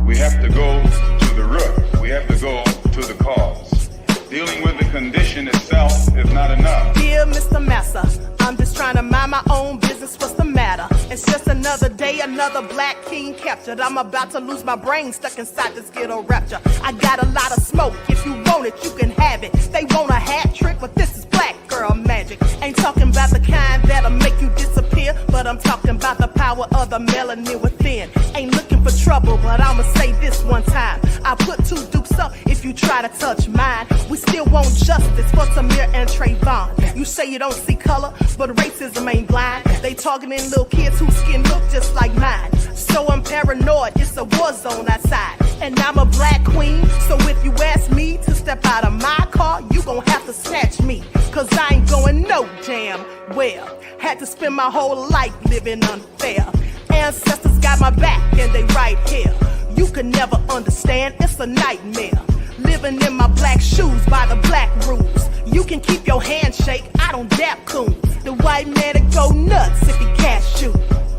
We have to go to the root. We have to go to the cause. Dealing with the condition itself is not enough. Dear Mr. Massa, I'm just trying to mind my own business. What's the matter? It's just another day, another black king captured. I'm about to lose my brain, stuck inside this ghetto rapture. I got a lot of smoke. If you want it, you can have it. They want a hat trick, but this is black girl magic. Ain't talking about the kind that'll make you disappear, but I'm talking about the power of the melanin within. Ain't looking for trouble, but I'ma say this one time. I put 2 dukes up if you try to touch mine. We still want justice for Samir and Trayvon. You say you don't see color, but racism ain't blind. They targeting little kids whose skin look just like mine. So I'm paranoid, it's a war zone outside. And I'm a black queen, so if you ask me to step out of my car, you gon' have to snatch me. Cause I ain't going no damn well. Had to spend my whole life living unfair. Ancestors got my back and they right here. You can never understand, it's a nightmare. Living in my black shoes by the black rules. You can keep your handshake, I don't dap coons. The white man to go nuts if he can't shoot.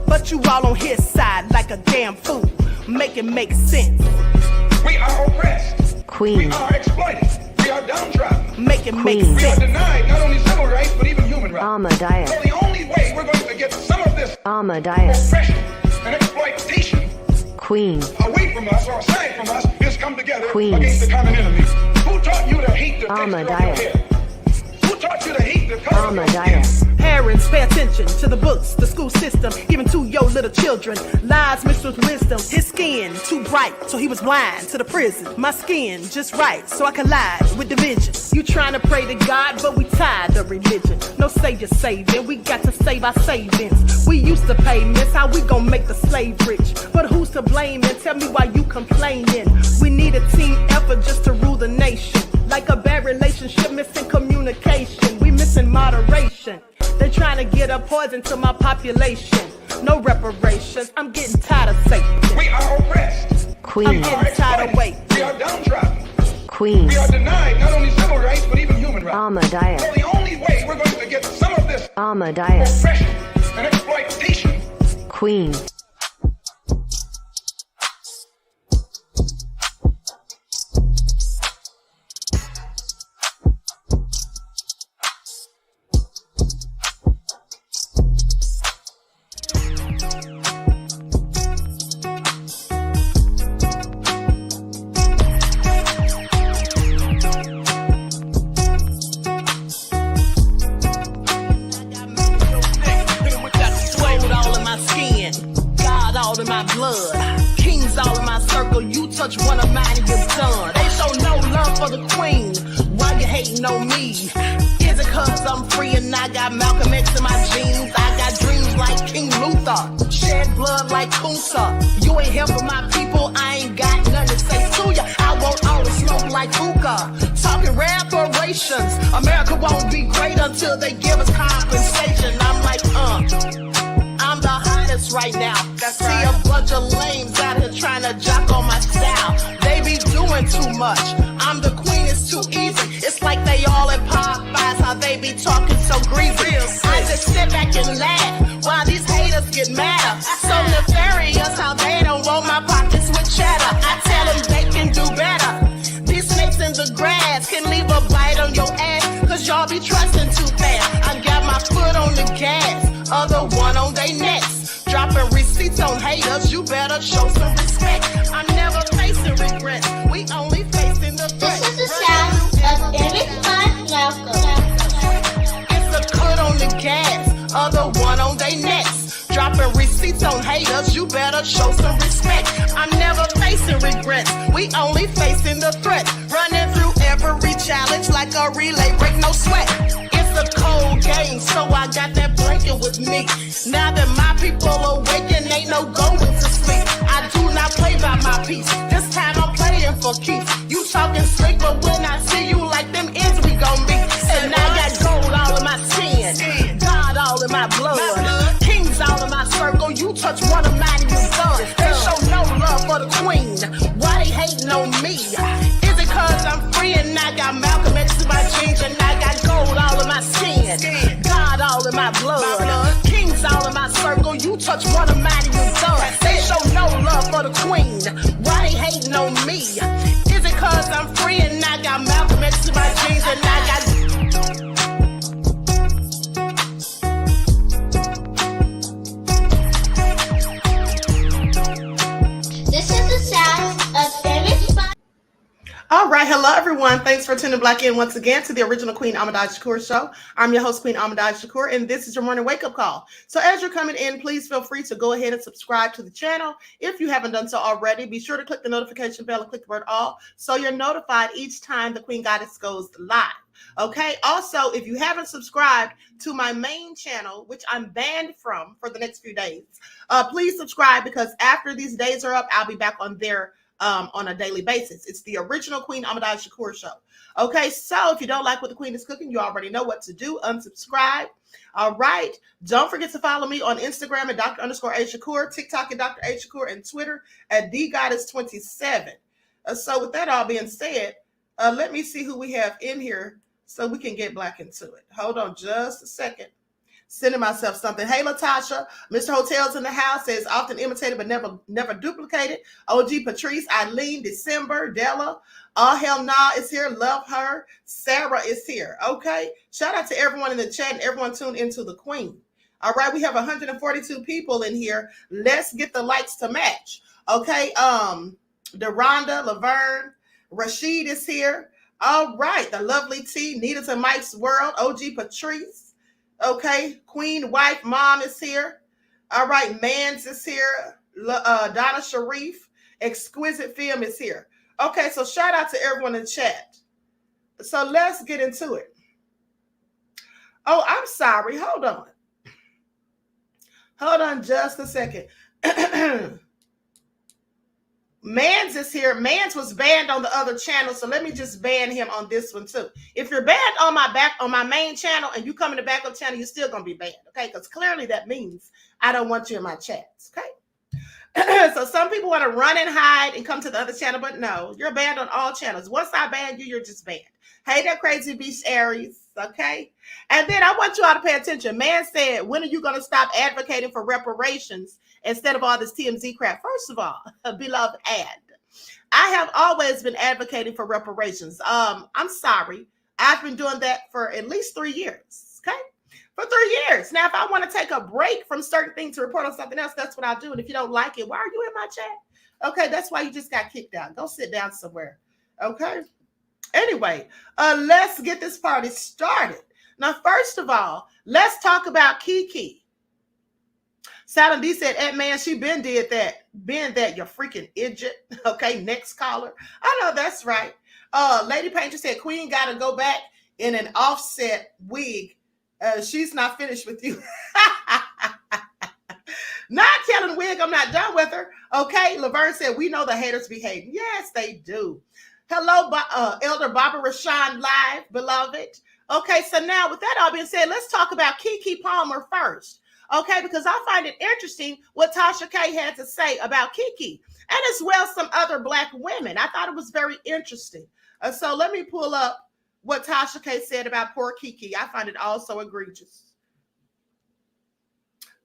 But you all on his side like a damn fool. Make it make sense. We are oppressed. Queen. We are exploited. We are downtrodden. Make it make We are sense. denied not only civil rights, but even human rights. Amadeus. So the only way we're going to get some of this Amadeus. oppression and exploitation Queen. away from us or aside from us is come together Queens. against the common enemy. Who taught you to hate the texture of your Amadeus. hair? Who taught you to hate the color of your skin? Amadeus. Parents, pay attention to the books, the school system, even to your little children. Lies mixed with wisdom. His skin too bright, so he was blind to the prison. My skin just right, so I collide with division. You trying to pray to God, but we tired of religion. No savior saving, we got to save our savings. We used to pay miss, how we gon' make the slave rich? But who's to blame, and tell me why you complaining? We need a team effort just to rule the nation. Like a bad relationship, missing communication. We missing moderation. They trying to get a poison to my population. No reparations. I'm getting tired of Satan. We are oppressed. I'm Queen. getting tired of waiting. We are downtrodden. Queen. We are denied not only civil rights, but even human rights. Amadeus. So the only way we're going to get some of this Amadeus. oppression and exploitation. Queen. In my blood, kings all in my circle. You touch one of mine and you're done. They show no love for the queen. Why you hating on me? Is it cause I'm free and I got Malcolm X in my jeans? I got dreams like King Luther, shed blood like Kunsa. You ain't helping my people, I ain't got nothing to say to ya. I want all the smoke like hookah. Talking reparations. America won't be great until they give us compensation. I'm like, I'm the hottest right now. See a bunch of lames out here trying to jock on my style. They be doing too much. I'm the queen, it's too easy. It's like they all at Popeyes, how they be talking so greasy. I just sit back and laugh while these haters get madder. So nefarious how they don't want my pockets with cheddar. I tell them they can do better. These snakes in the grass can leave a bite on your ass, cause y'all be trusting too fast. I got my foot on the gas, other one on they necks. Dropping receipts on haters, you better show some respect. I'm never facing regrets, we only facing the threat. This is the sound of Eric It's a cut on the gas, other one on they necks. Dropping receipts on haters, you better show some respect. I'm never facing regrets, we only facing the threat. Running through every challenge like a relay, break no sweat. It's a cold game, so I got that blanket with me. Now that my people awaken, ain't no going to sleep. I do not play by my piece, this time I'm playing for keeps. You talking slick, but when I see you like them ends, we gon' meet. And I got gold all in my skin, God all in my blood, kings all in my circle. You touch one of mine and you're done. They show no love for the queen, why they hating on me? Is it cause I'm free and I got Malcolm X in my jeans, and I got gold all in my skin, God all in my blood, kings all in my circle. You touch one of mine and you're done. They show no love for the queen, why they know me. Is it cause I'm free and I got Malcolm X to my jeans and I got... This is the sound of Emmett. All right, hello everyone. Thanks for tuning back in once again to the original Queen QueenAShakur show. I'm your host, Queen QueenAShakur, and this is your morning wake-up call. So as you're coming in, please feel free to go ahead and subscribe to the channel. If you haven't done so already, be sure to click the notification bell and click the word all so you're notified each time the Queen Goddess goes live. Okay, also, if you haven't subscribed to my main channel, which I'm banned from for the next few days, please subscribe because after these days are up, I'll be back on there on a daily basis. It's the original Queen QueenAShakur show. Okay, so if you don't like what the Queen is cooking, you already know what to do. Unsubscribe. All right. Don't forget to follow me on Instagram at Dr._A_Shakur, TikTok at Dr. A Shakur, and Twitter at DGoddess27. So with that all being said, let me see who we have in here so we can get back into it. Hold on just a second. Sending myself something. Hey, Latasha. Mr. Hotels in the house says often imitated but never duplicated. OG Patrice, Eileen, December, Della. All Hell Nah is here. Love her. Sarah is here. Okay. Shout out to everyone in the chat and everyone tuned into the Queen. All right. We have 142 people in here. Let's get the likes to match. Okay. Deronda, Laverne, Rashid is here. All right. The lovely T, Nita to Mike's World, OG Patrice. Okay, Queen Wife Mom is here. All right, Mans is here. Donna Sharif, Exquisite Film is here. Okay, so shout out to everyone in chat. So let's get into it. Oh, I'm sorry. Hold on. Hold on just a second. Mans is here. Mans was banned on the other channel, so let me just ban him on this one too. If you're banned on my main channel and you come in the backup channel, you're still gonna be banned, okay? Because clearly that means I don't want you in my chats, okay? So some people want to run and hide and come to the other channel, but no, you're banned on all channels. Once I ban you, you're just banned. Hey, that crazy beast Aries, okay? And then I want you all to pay attention. Man said, when are you gonna stop advocating for reparations instead of all this TMZ crap? First of all, beloved ad, I have always been advocating for reparations. I'm sorry. I've been doing that for at least 3 years, okay? For 3 years. Now, if I want to take a break from certain things to report on something else, that's what I'll do. And if you don't like it, why are you in my chat? Okay, that's why you just got kicked out. Go sit down somewhere, okay? Anyway, let's get this party started. Now, first of all, let's talk about Keke. Saturn D said, "Hey, man, she been did that. Been that, you freaking idiot." Okay, next caller. I know that's right. Lady Painter said, "Queen got to go back in an offset wig. She's not finished with you." Not telling wig, I'm not done with her. Okay, Laverne said, "We know the haters be hating." Yes, they do. Hello, Elder Barbara Rashawn Live, beloved. Okay, so now with that all being said, let's talk about Kiki Palmer first. Okay, because I find it interesting what Tasha K had to say about Kiki, and as well some other Black women. I thought it was very interesting. So let me pull up what Tasha K said about poor Kiki. I find it also egregious.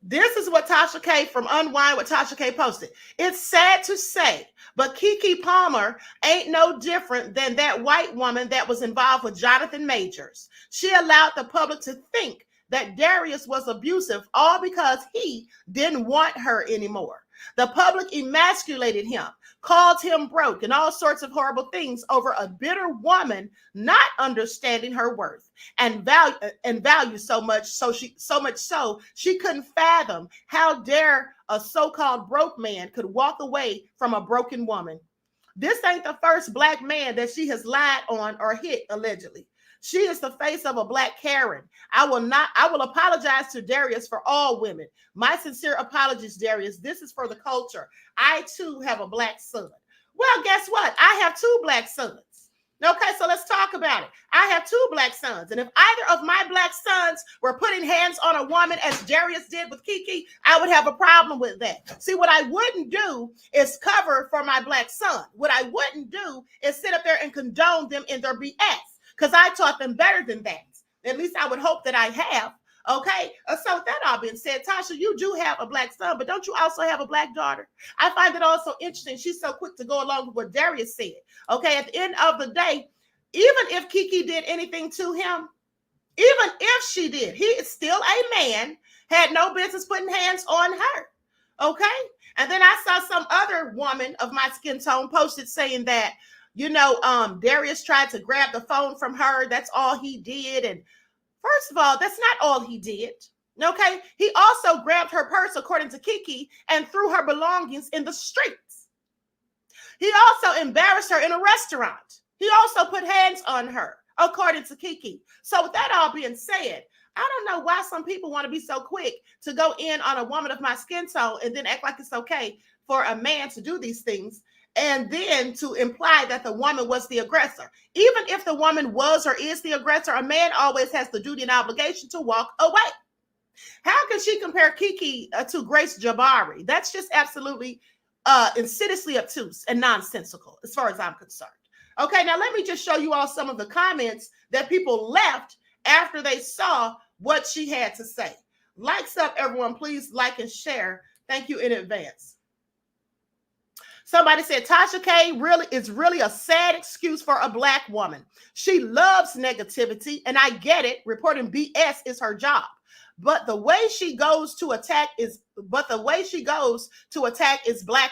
This is what Tasha K from Unwind, what Tasha K posted. "It's sad to say, but Kiki Palmer ain't no different than that white woman that was involved with Jonathan Majors. She allowed the public to think that Darius was abusive all because he didn't want her anymore. The public emasculated him, called him broke, and all sorts of horrible things over a bitter woman not understanding her worth and value so much so she couldn't fathom how dare a so-called broke man could walk away from a broken woman. This ain't the first Black man that she has lied on or hit, allegedly. She is the face of a Black Karen. I will apologize to Darius for all women. My sincere apologies, Darius. This is for the culture. I too have a Black son." Well, guess what? I have 2 Black sons. Okay, so let's talk about it. I have 2 Black sons. And if either of my Black sons were putting hands on a woman as Darius did with Kiki, I would have a problem with that. See, what I wouldn't do is cover for my Black son. What I wouldn't do is sit up there and condone them in their BS. Because I taught them better than that. At least I would hope that I have. Okay, so that all being said, Tasha, you do have a black son, but don't you also have a black daughter? I find it also interesting. She's so quick to go along with what Darius said. Okay, at the end of the day, even if Kiki did anything to him, even if she did, he is still a man, had no business putting hands on her. Okay, and then I saw some other woman of my skin tone posted saying that, Darius tried to grab the phone from her. That's all he did, and first of all, that's not all he did. Okay. He also grabbed her purse, according to Kiki, and threw her belongings in the streets. He also embarrassed her in a restaurant. He also put hands on her, according to Kiki. So with that all being said, I don't know why some people want to be so quick to go in on a woman of my skin tone and then act like it's okay for a man to do these things, and then to imply that the woman was the aggressor. Even if the woman was or is the aggressor, a man always has the duty and obligation to walk away. How can she compare Kiki to Grace Jabari? That's just absolutely insidiously obtuse and nonsensical as far as I'm concerned. Okay, now let me just show you all some of the comments that people left after they saw what she had to say. Likes up, everyone. Please like and share. Thank you in advance. Somebody said Tasha K is really a sad excuse for a black woman. She loves negativity, and I get it. Reporting BS is her job. But the way she goes to attack is black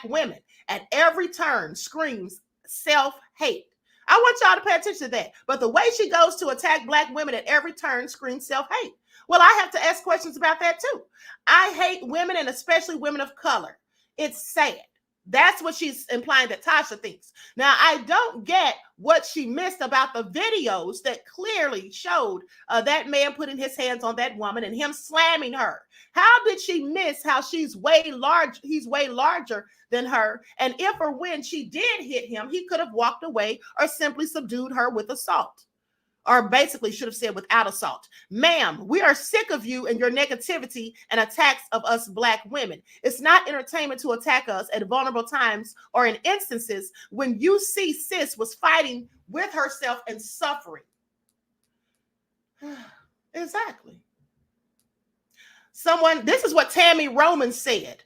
women. At every turn screams self-hate. I want y'all to pay attention to that. But the way she goes to attack black women at every turn screams self-hate. Well, I have to ask questions about that too. I hate women, and especially women of color. It's sad. That's what she's implying that Tasha thinks. Now, I don't get what she missed about the videos that clearly showed that man putting his hands on that woman and him slamming her. How did she miss how he's way larger than her? And if or when she did hit him, he could have walked away or simply subdued her with assault. Or basically should have said without assault. Ma'am, we are sick of you and your negativity and attacks of us black women. It's not entertainment to attack us at vulnerable times or in instances when you see sis was fighting with herself and suffering. Exactly. This is what Tammy Roman said.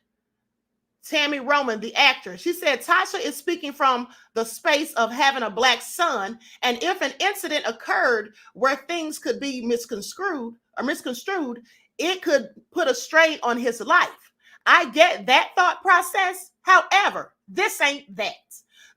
Tammy Roman, the actor, she said Tasha is speaking from the space of having a black son, and if an incident occurred where things could be misconstrued, it could put a strain on his life. I get that thought process. However, this ain't that.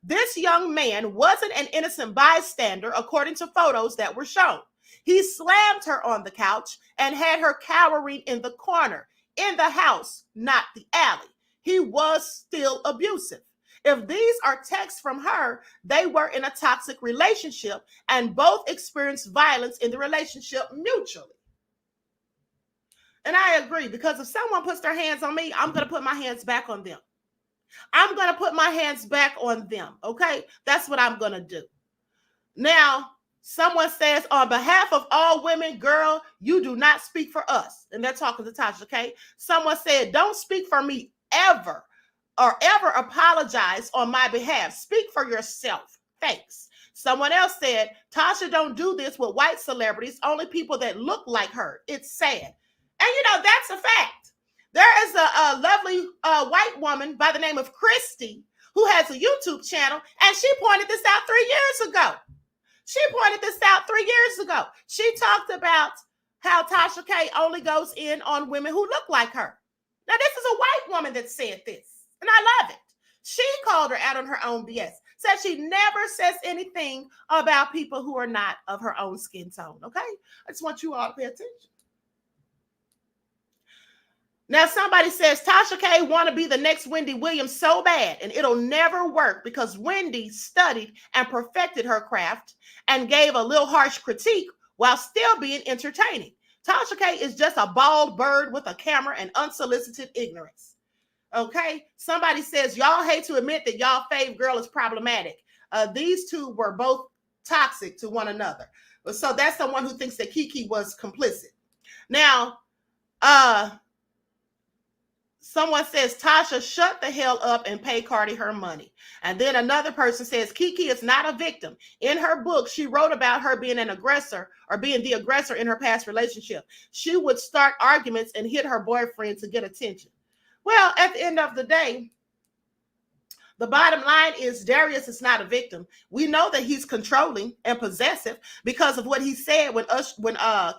This young man wasn't an innocent bystander, according to photos that were shown. He slammed her on the couch and had her cowering in the corner, in the house, not the alley. He was still abusive. If these are texts from her, they were in a toxic relationship and both experienced violence in the relationship mutually. And I agree, because if someone puts their hands on me, I'm going to put my hands back on them. I'm going to put my hands back on them. Okay, that's what I'm going to do. Now, someone says, on behalf of all women, girl, you do not speak for us. And they're talking to Tasha, okay? Someone said, don't speak for me ever apologize on my behalf. Speak for yourself. Thanks. Someone else said, Tasha don't do this with white celebrities, only people that look like her. It's sad. And that's a fact. There is a lovely white woman by the name of Christy who has a YouTube channel, and she pointed this out 3 years ago. She talked about how Tasha K only goes in on women who look like her. Now, this is a white woman that said this, and I love it. She called her out on her own BS, said she never says anything about people who are not of her own skin tone, okay? I just want you all to pay attention. Now, somebody says, Tasha K want to be the next Wendy Williams so bad, and it'll never work because Wendy studied and perfected her craft and gave a little harsh critique while still being entertaining. Tasha K is just a bald bird with a camera and unsolicited ignorance. Okay? Somebody says, y'all hate to admit that y'all fave girl is problematic. These two were both toxic to one another. So that's the one who thinks that Kiki was complicit. Now, Someone says, Tasha, shut the hell up and pay Cardi her money. And then another person says, Kiki is not a victim. In her book, she wrote about her being an aggressor or being the aggressor in her past relationship. She would start arguments and hit her boyfriend to get attention. Well, at the end of the day, the bottom line is Darius is not a victim. We know that he's controlling and possessive because of what he said when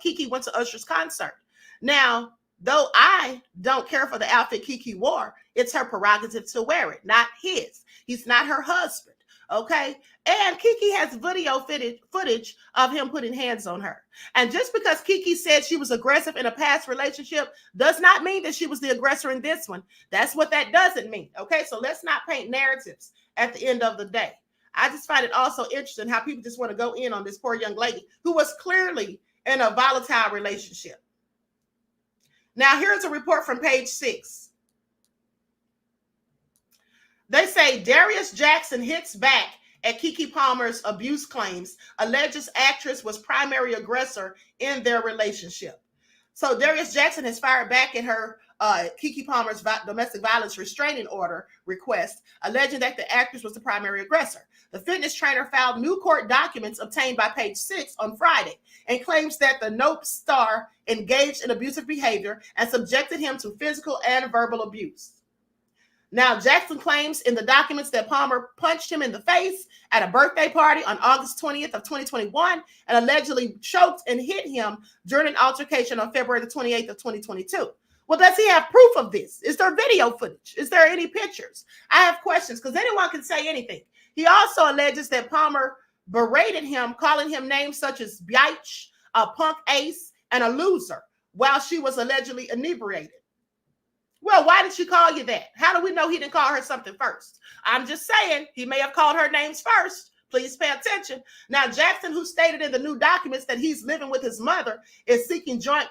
Kiki went to Usher's concert. Now, though I don't care for the outfit Kiki wore, it's her prerogative to wear it, not his. He's not her husband, okay? And Kiki has video footage of him putting hands on her. And just because Kiki said she was aggressive in a past relationship does not mean that she was the aggressor in this one. That's what that doesn't mean, okay? So let's not paint narratives at the end of the day. I just find it also interesting how people just want to go in on this poor young lady who was clearly in a volatile relationship. Now, here's a report from page 6. They say Darius Jackson hits back at Kiki Palmer's abuse claims, alleges actress was primary aggressor in their relationship. So Darius Jackson has fired back at her Kiki Palmer's domestic violence restraining order request, alleging that the actress was the primary aggressor. The fitness trainer filed new court documents obtained by page 6 on Friday and claims that the Nope star engaged in abusive behavior and subjected him to physical and verbal abuse. Now, Jackson claims in the documents that Palmer punched him in the face at a birthday party on August 20th of 2021 and allegedly choked and hit him during an altercation on February the 28th of 2022. Well, does he have proof of this? Is there video footage? Is there any pictures? I have questions because anyone can say anything. He also alleges that Palmer berated him, calling him names such as Biatch, a punk ace, and a loser while she was allegedly inebriated. Well, why did she call you that? How do we know he didn't call her something first? I'm just saying he may have called her names first. Please pay attention. Now, Jackson, who stated in the new documents that he's living with his mother, is seeking joint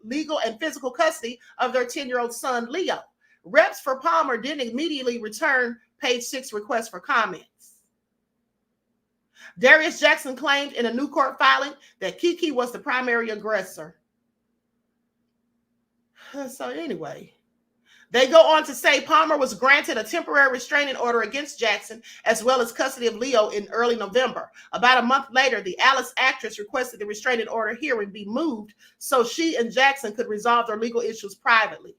legal and physical custody of their 10-year-old son, Leo. Reps for Palmer didn't immediately return page 6 request for comments. Darius Jackson claimed in a new court filing that Kiki was the primary aggressor. So anyway, they go on to say Palmer was granted a temporary restraining order against Jackson as well as custody of Leo in early November. About a month later, the Alice actress requested the restraining order hearing be moved so she and Jackson could resolve their legal issues privately.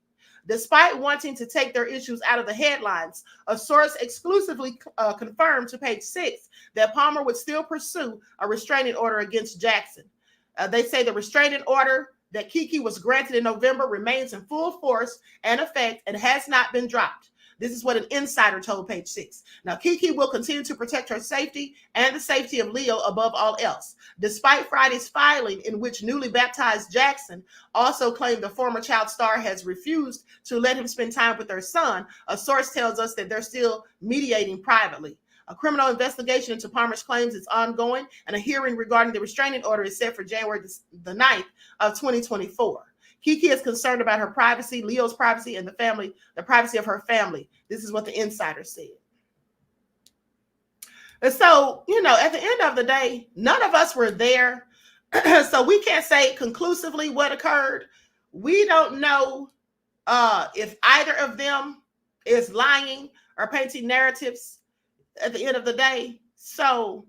Despite wanting to take their issues out of the headlines, a source exclusively confirmed to page 6 that Palmer would still pursue a restraining order against Jackson. They say the restraining order that Kiki was granted in November remains in full force and effect and has not been dropped. This is what an insider told page 6. Now, Kiki will continue to protect her safety and the safety of Leo above all else. Despite Friday's filing in which newly baptized Jackson also claimed the former child star has refused to let him spend time with their son, a source tells us that they're still mediating privately. A criminal investigation into Palmer's claims is ongoing, and a hearing regarding the restraining order is set for January the 9th of 2024. Kiki is concerned about her privacy, Leo's privacy, and the privacy of her family. This is what the insider said. And so, at the end of the day, none of us were there. So we can't say conclusively what occurred. We don't know if either of them is lying or painting narratives at the end of the day. So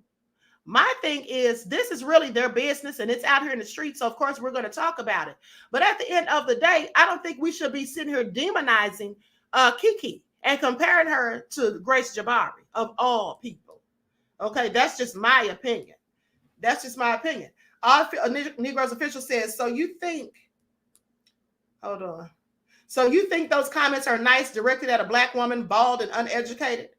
my thing is, this is really their business and it's out here in the street. So of course we're going to talk about it. But at the end of the day, I don't think we should be sitting here demonizing Kiki and comparing her to Grace Jabari of all people. Okay, that's just my opinion. That's just my opinion. Negro's official says, so you think those comments are nice directed at a black woman, bald and uneducated?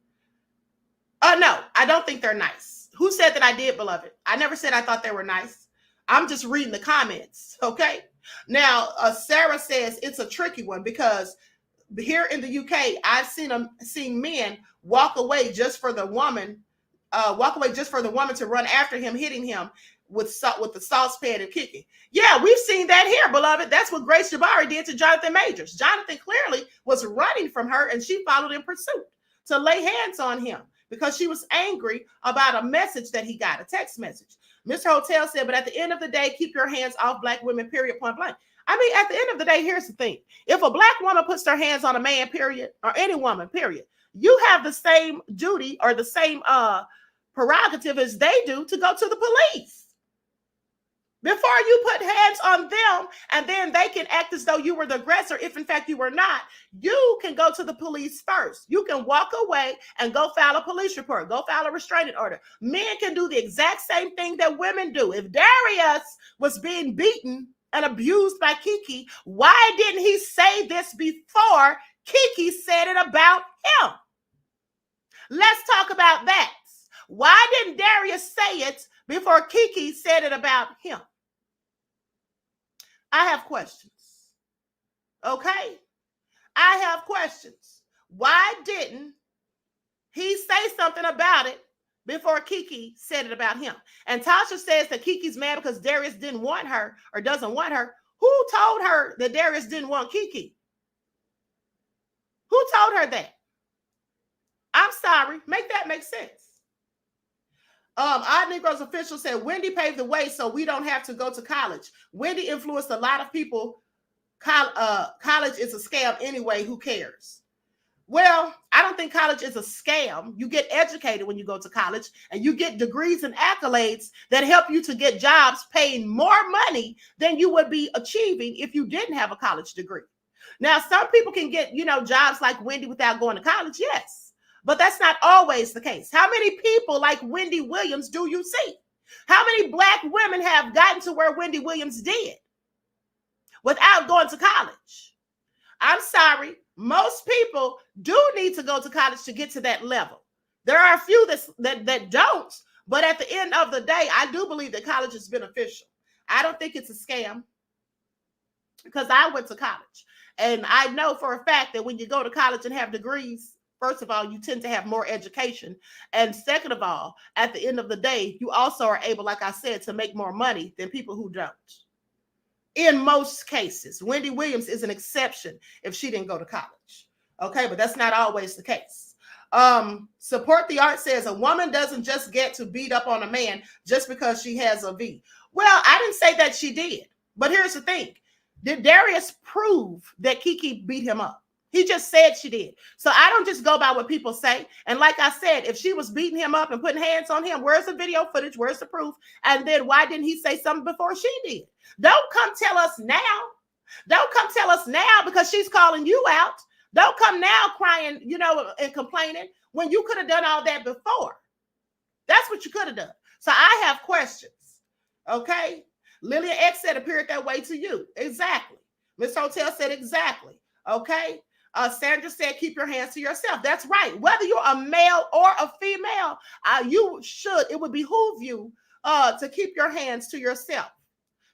No, I don't think they're nice. Who said that I did, beloved? I never said I thought they were nice. I'm just reading the comments, okay? Now, Sarah says it's a tricky one because here in the UK, I've seen men walk away just for the woman to run after him, hitting him with the saucepan and kicking. Yeah, we've seen that here, beloved. That's what Grace Jabari did to Jonathan Majors. Jonathan clearly was running from her and she followed in pursuit to lay hands on him because she was angry about a message that he got, a text message. Mr. Hotel said, but at the end of the day, keep your hands off black women, period, point blank. I mean, at the end of the day, here's the thing. If a black woman puts their hands on a man, period, or any woman, period, you have the same duty or the same prerogative as they do to go to the police. Before you put hands on them and then they can act as though you were the aggressor, if in fact you were not, you can go to the police first. You can walk away and go file a police report, go file a restraining order. Men can do the exact same thing that women do. If Darius was being beaten and abused by Keke, why didn't he say this before Keke said it about him? Let's talk about that. Why didn't Darius say it before Keke said it about him? I have questions. Okay? I have questions. Why didn't he say something about it before Keke said it about him? And Tasha says that Keke's mad because Darius didn't want her or doesn't want her. Who told her that Darius didn't want Keke? Who told her that? I'm sorry. Make that make sense. Odd Negroes official said Wendy paved the way so we don't have to go to college. Wendy influenced a lot of people. College is a scam anyway. Who cares? Well, I don't think college is a scam. You get educated when you go to college and you get degrees and accolades that help you to get jobs paying more money than you would be achieving if you didn't have a college degree. Now, some people can get, jobs like Wendy without going to college. Yes. But that's not always the case. How many people like Wendy Williams do you see? How many black women have gotten to where Wendy Williams did without going to college? I'm sorry. Most people do need to go to college to get to that level. There are a few that don't, but at the end of the day, I do believe that college is beneficial. I don't think it's a scam because I went to college. And I know for a fact that when you go to college and have degrees, first of all, you tend to have more education. And second of all, at the end of the day, you also are able, like I said, to make more money than people who don't. In most cases, Wendy Williams is an exception if she didn't go to college. Okay, but that's not always the case. Support the Art says a woman doesn't just get to beat up on a man just because she has a V. Well, I didn't say that she did. But here's the thing. Did Darius prove that Keke beat him up? He just said she did. So I don't just go by what people say. And like I said, if she was beating him up and putting hands on him, where's the video footage? Where's the proof? And then why didn't he say something before she did? Don't come tell us now. Don't come tell us now because she's calling you out. Don't come now crying, and complaining when you could have done all that before. That's what you could have done. So I have questions. Okay. Lillian X said appeared that way to you. Exactly. Miss Hotel said exactly. Okay. Sandra said, keep your hands to yourself. That's right. Whether you're a male or a female, it would behoove you to keep your hands to yourself.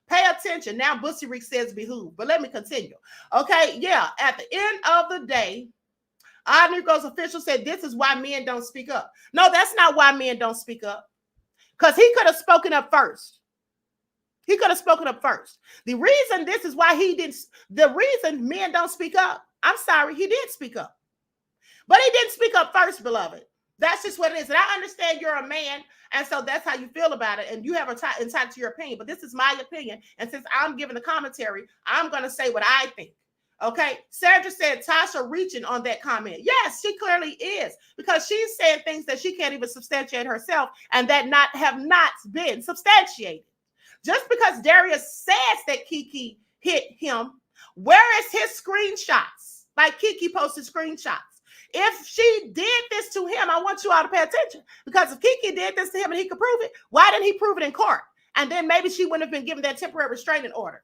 Pay attention. Now, Bussy Rick says behoove, but let me continue. Okay. Yeah. At the end of the day, Odd Negroes official said, this is why men don't speak up. No, that's not why men don't speak up. Because he could have spoken up first. He could have spoken up first. The reason men don't speak up, I'm sorry, he did speak up. But he didn't speak up first, beloved. That's just what it is. And I understand you're a man, and so that's how you feel about it, and you have entitled to your opinion. But this is my opinion, and since I'm giving the commentary, I'm going to say what I think. Okay? Sandra said Tasha reaching on that comment. Yes, she clearly is, because she's saying things that she can't even substantiate herself, and that have not been substantiated. Just because Darius says that Keke hit him, where is his screenshots? Like Keke posted screenshots. If she did this to him, I want you all to pay attention. Because if Keke did this to him and he could prove it, why didn't he prove it in court? And then maybe she wouldn't have been given that temporary restraining order.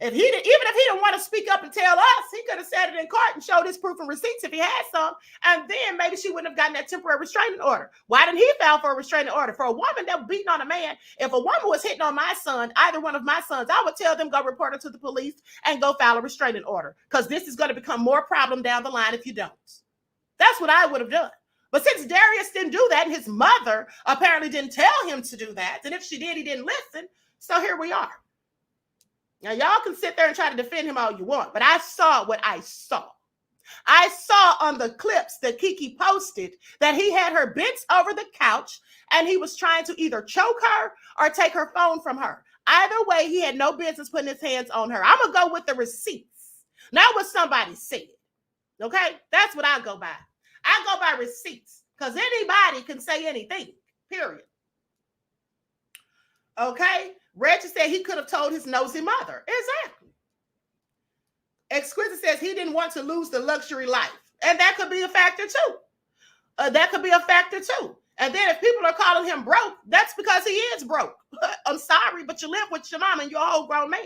Even if he didn't want to speak up and tell us, he could have said it in court and showed his proof and receipts if he had some. And then maybe she wouldn't have gotten that temporary restraining order. Why didn't he file for a restraining order? For a woman that was beating on a man, if a woman was hitting on my son, either one of my sons, I would tell them go report it to the police and go file a restraining order. Because this is going to become more problem down the line if you don't. That's what I would have done. But since Darius didn't do that, and his mother apparently didn't tell him to do that, and if she did, he didn't listen. So here we are. Now, y'all can sit there and try to defend him all you want, but I saw what I saw. I saw on the clips that Keke posted that he had her bent over the couch and he was trying to either choke her or take her phone from her. Either way, he had no business putting his hands on her. I'm going to go with the receipts, not what somebody said. Okay? That's what I go by. I go by receipts because anybody can say anything, period. Okay? Reggie said he could have told his nosy mother. Exactly. Exquisite says he didn't want to lose the luxury life. And that could be a factor too. That could be a factor too. And then if people are calling him broke, that's because he is broke. I'm sorry, but you live with your mom and you're a whole grown man.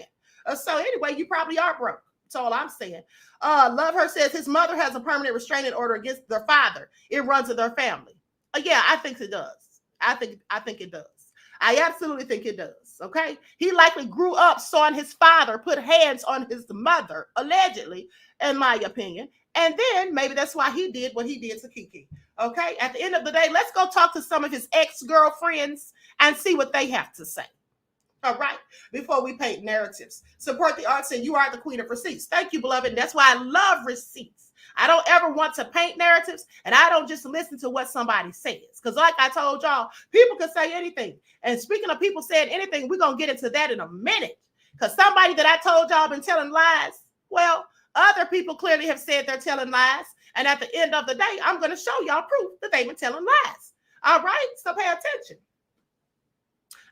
So anyway, you probably are broke. That's all I'm saying. Love Her says his mother has a permanent restraining order against their father. It runs in their family. Yeah, I think it does. I think it does. I absolutely think it does. Okay. He likely grew up seeing his father put hands on his mother, allegedly, in my opinion. And then maybe that's why he did what he did to Kiki. Okay. At the end of the day, let's go talk to some of his ex-girlfriends and see what they have to say. All right. Before we paint narratives. Support the arts and you are the queen of receipts. Thank you, beloved. And that's why I love receipts. I don't ever want to paint narratives and I don't just listen to what somebody says. Because like I told y'all, people can say anything. And speaking of people saying anything, we're going to get into that in a minute. Because somebody that I told y'all been telling lies, well, other people clearly have said they're telling lies. And at the end of the day, I'm going to show y'all proof that they've been telling lies. All right? So pay attention.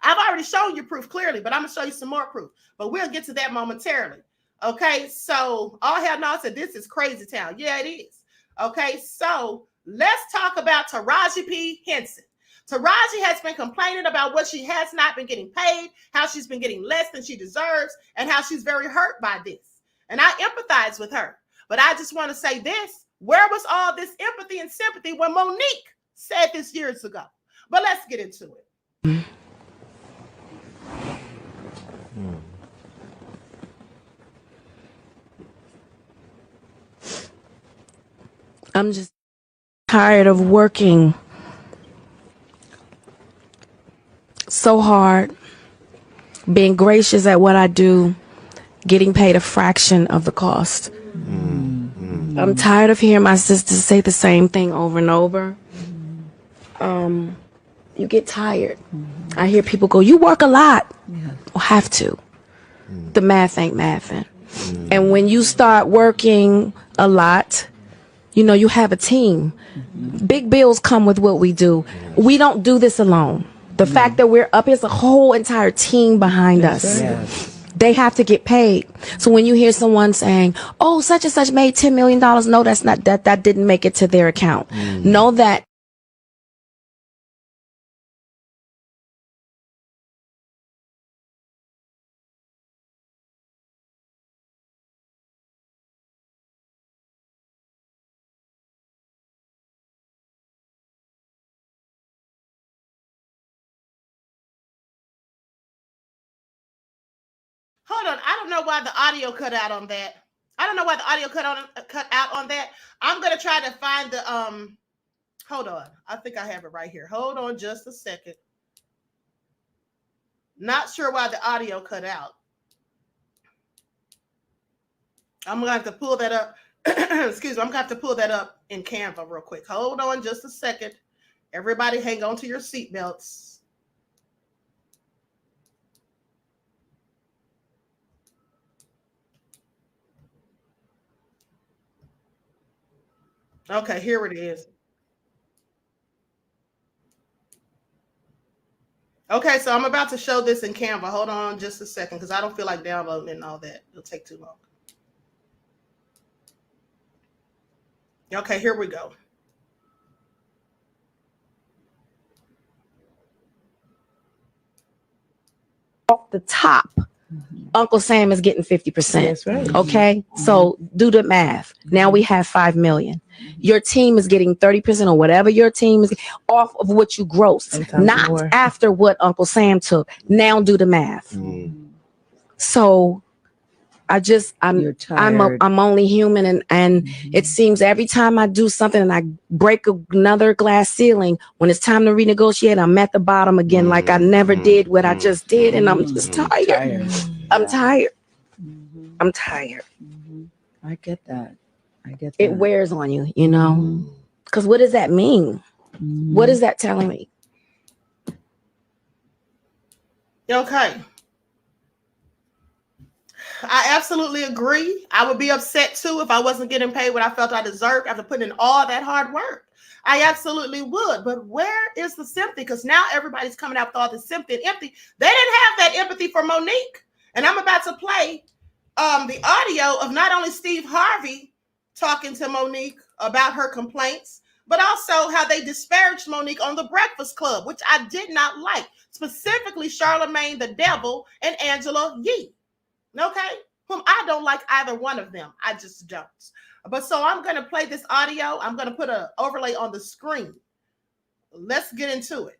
I've already shown you proof clearly, but I'm going to show you some more proof. But we'll get to that momentarily. Okay, so all hell no said this is crazy town. Yeah, it is. Okay, so let's talk about Taraji P. Henson. Taraji has been complaining about what she has not been getting paid, how she's been getting less than she deserves, and how she's very hurt by this. And I empathize with her. But I just want to say this. Where was all this empathy and sympathy when Monique said this years ago? But let's get into it. I'm just tired of working so hard, being gracious at what I do, getting paid a fraction of the cost. I'm tired of hearing my sisters say the same thing over and over. You get tired. I hear people go, you work a lot. Well, have to. The math ain't mathing. And when you start working a lot, you know, you have a team. Big bills come with what we do. We don't do this alone. The fact that we're up, there's a whole entire team behind us. They have to get paid. So when you hear someone saying, oh, such and such made $10 million, no, that's not, that didn't make it to their account. Know that Hold on. I don't know why the audio cut out on that. Cut out on that. I'm going to try to find the hold on. I think I have it right here. Hold on just a second. Not sure why the audio cut out. I'm going to have to pull that up. Excuse me. I'm going to have to pull that up in Canva real quick. Hold on just a second. Everybody hang on to your seatbelts. Okay, here it is. Okay, so I'm about to show this in Canva. Hold on just a second because I don't feel like downloading and all that. It'll take too long. Okay, here we go. off the top, Uncle Sam is getting 50%. That's right. Okay, so do the math. Now we have 5 million. Your team is getting 30% or whatever your team is off of what you grossed, Sometimes not more. after what Uncle Sam took. Now do the math. So You're tired. I'm only human, and it seems every time I do something and I break another glass ceiling, when it's time to renegotiate, I'm at the bottom again, like I never did what I just did, and I'm just tired. I'm tired. I'm tired. I get that. It wears on you, you know, because what does that mean? What is that telling me? Okay. I absolutely agree. I would be upset too if I wasn't getting paid what I felt I deserved after putting in all that hard work. I absolutely would. But where is the sympathy? Because now everybody's coming out with all this sympathy and empathy. They didn't have that empathy for Monique. And I'm about to play the audio of not only Steve Harvey talking to Monique about her complaints, but also how they disparaged Monique on the Breakfast Club, which I did not like. Specifically, Charlamagne the Devil and Angela Yee. Okay? Whom I don't like either one of them. I just don't. But so I'm going to play this audio. I'm going to put an overlay on the screen. Let's get into it.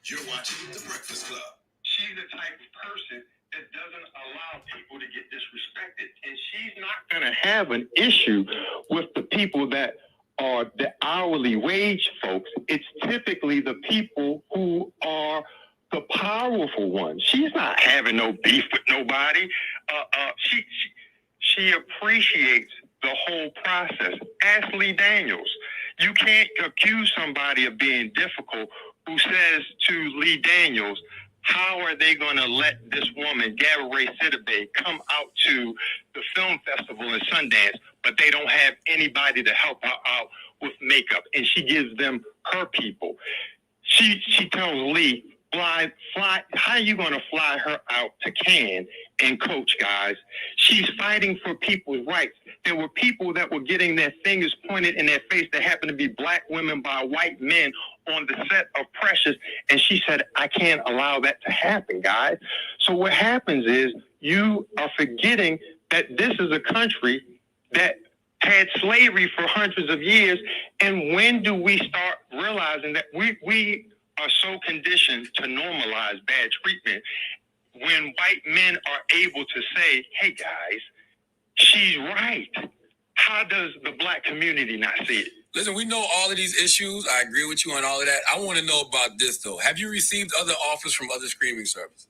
You're watching The Breakfast Club. She's the type of person that doesn't allow people to get disrespected. And she's not going to have an issue with the people that are the hourly wage folks. It's typically the people who are the powerful ones. She's not having no beef with nobody. She appreciates the whole process. Ask Lee Daniels. You can't accuse somebody of being difficult who says to Lee Daniels, how are they going to let this woman, Gabourey Sidibe, come out to the film festival in Sundance, but they don't have anybody to help her out with makeup? And she gives them her people. She tells Lee, fly, how are you going to fly her out to Cannes and coach, guys? She's fighting for people's rights. There were people that were getting their fingers pointed in their face that happened to be black women by white men on the set of Precious, and she said, I can't allow that to happen, guys. So what happens is you are forgetting that this is a country that had slavery for hundreds of years, and when do we start realizing that we are so conditioned to normalize bad treatment when white men are able to say, hey, guys, she's right. How does the black community not see it? Listen, we know all of these issues. I agree with you on all of that. I want to know about this, though. Have you received other offers from other streaming services?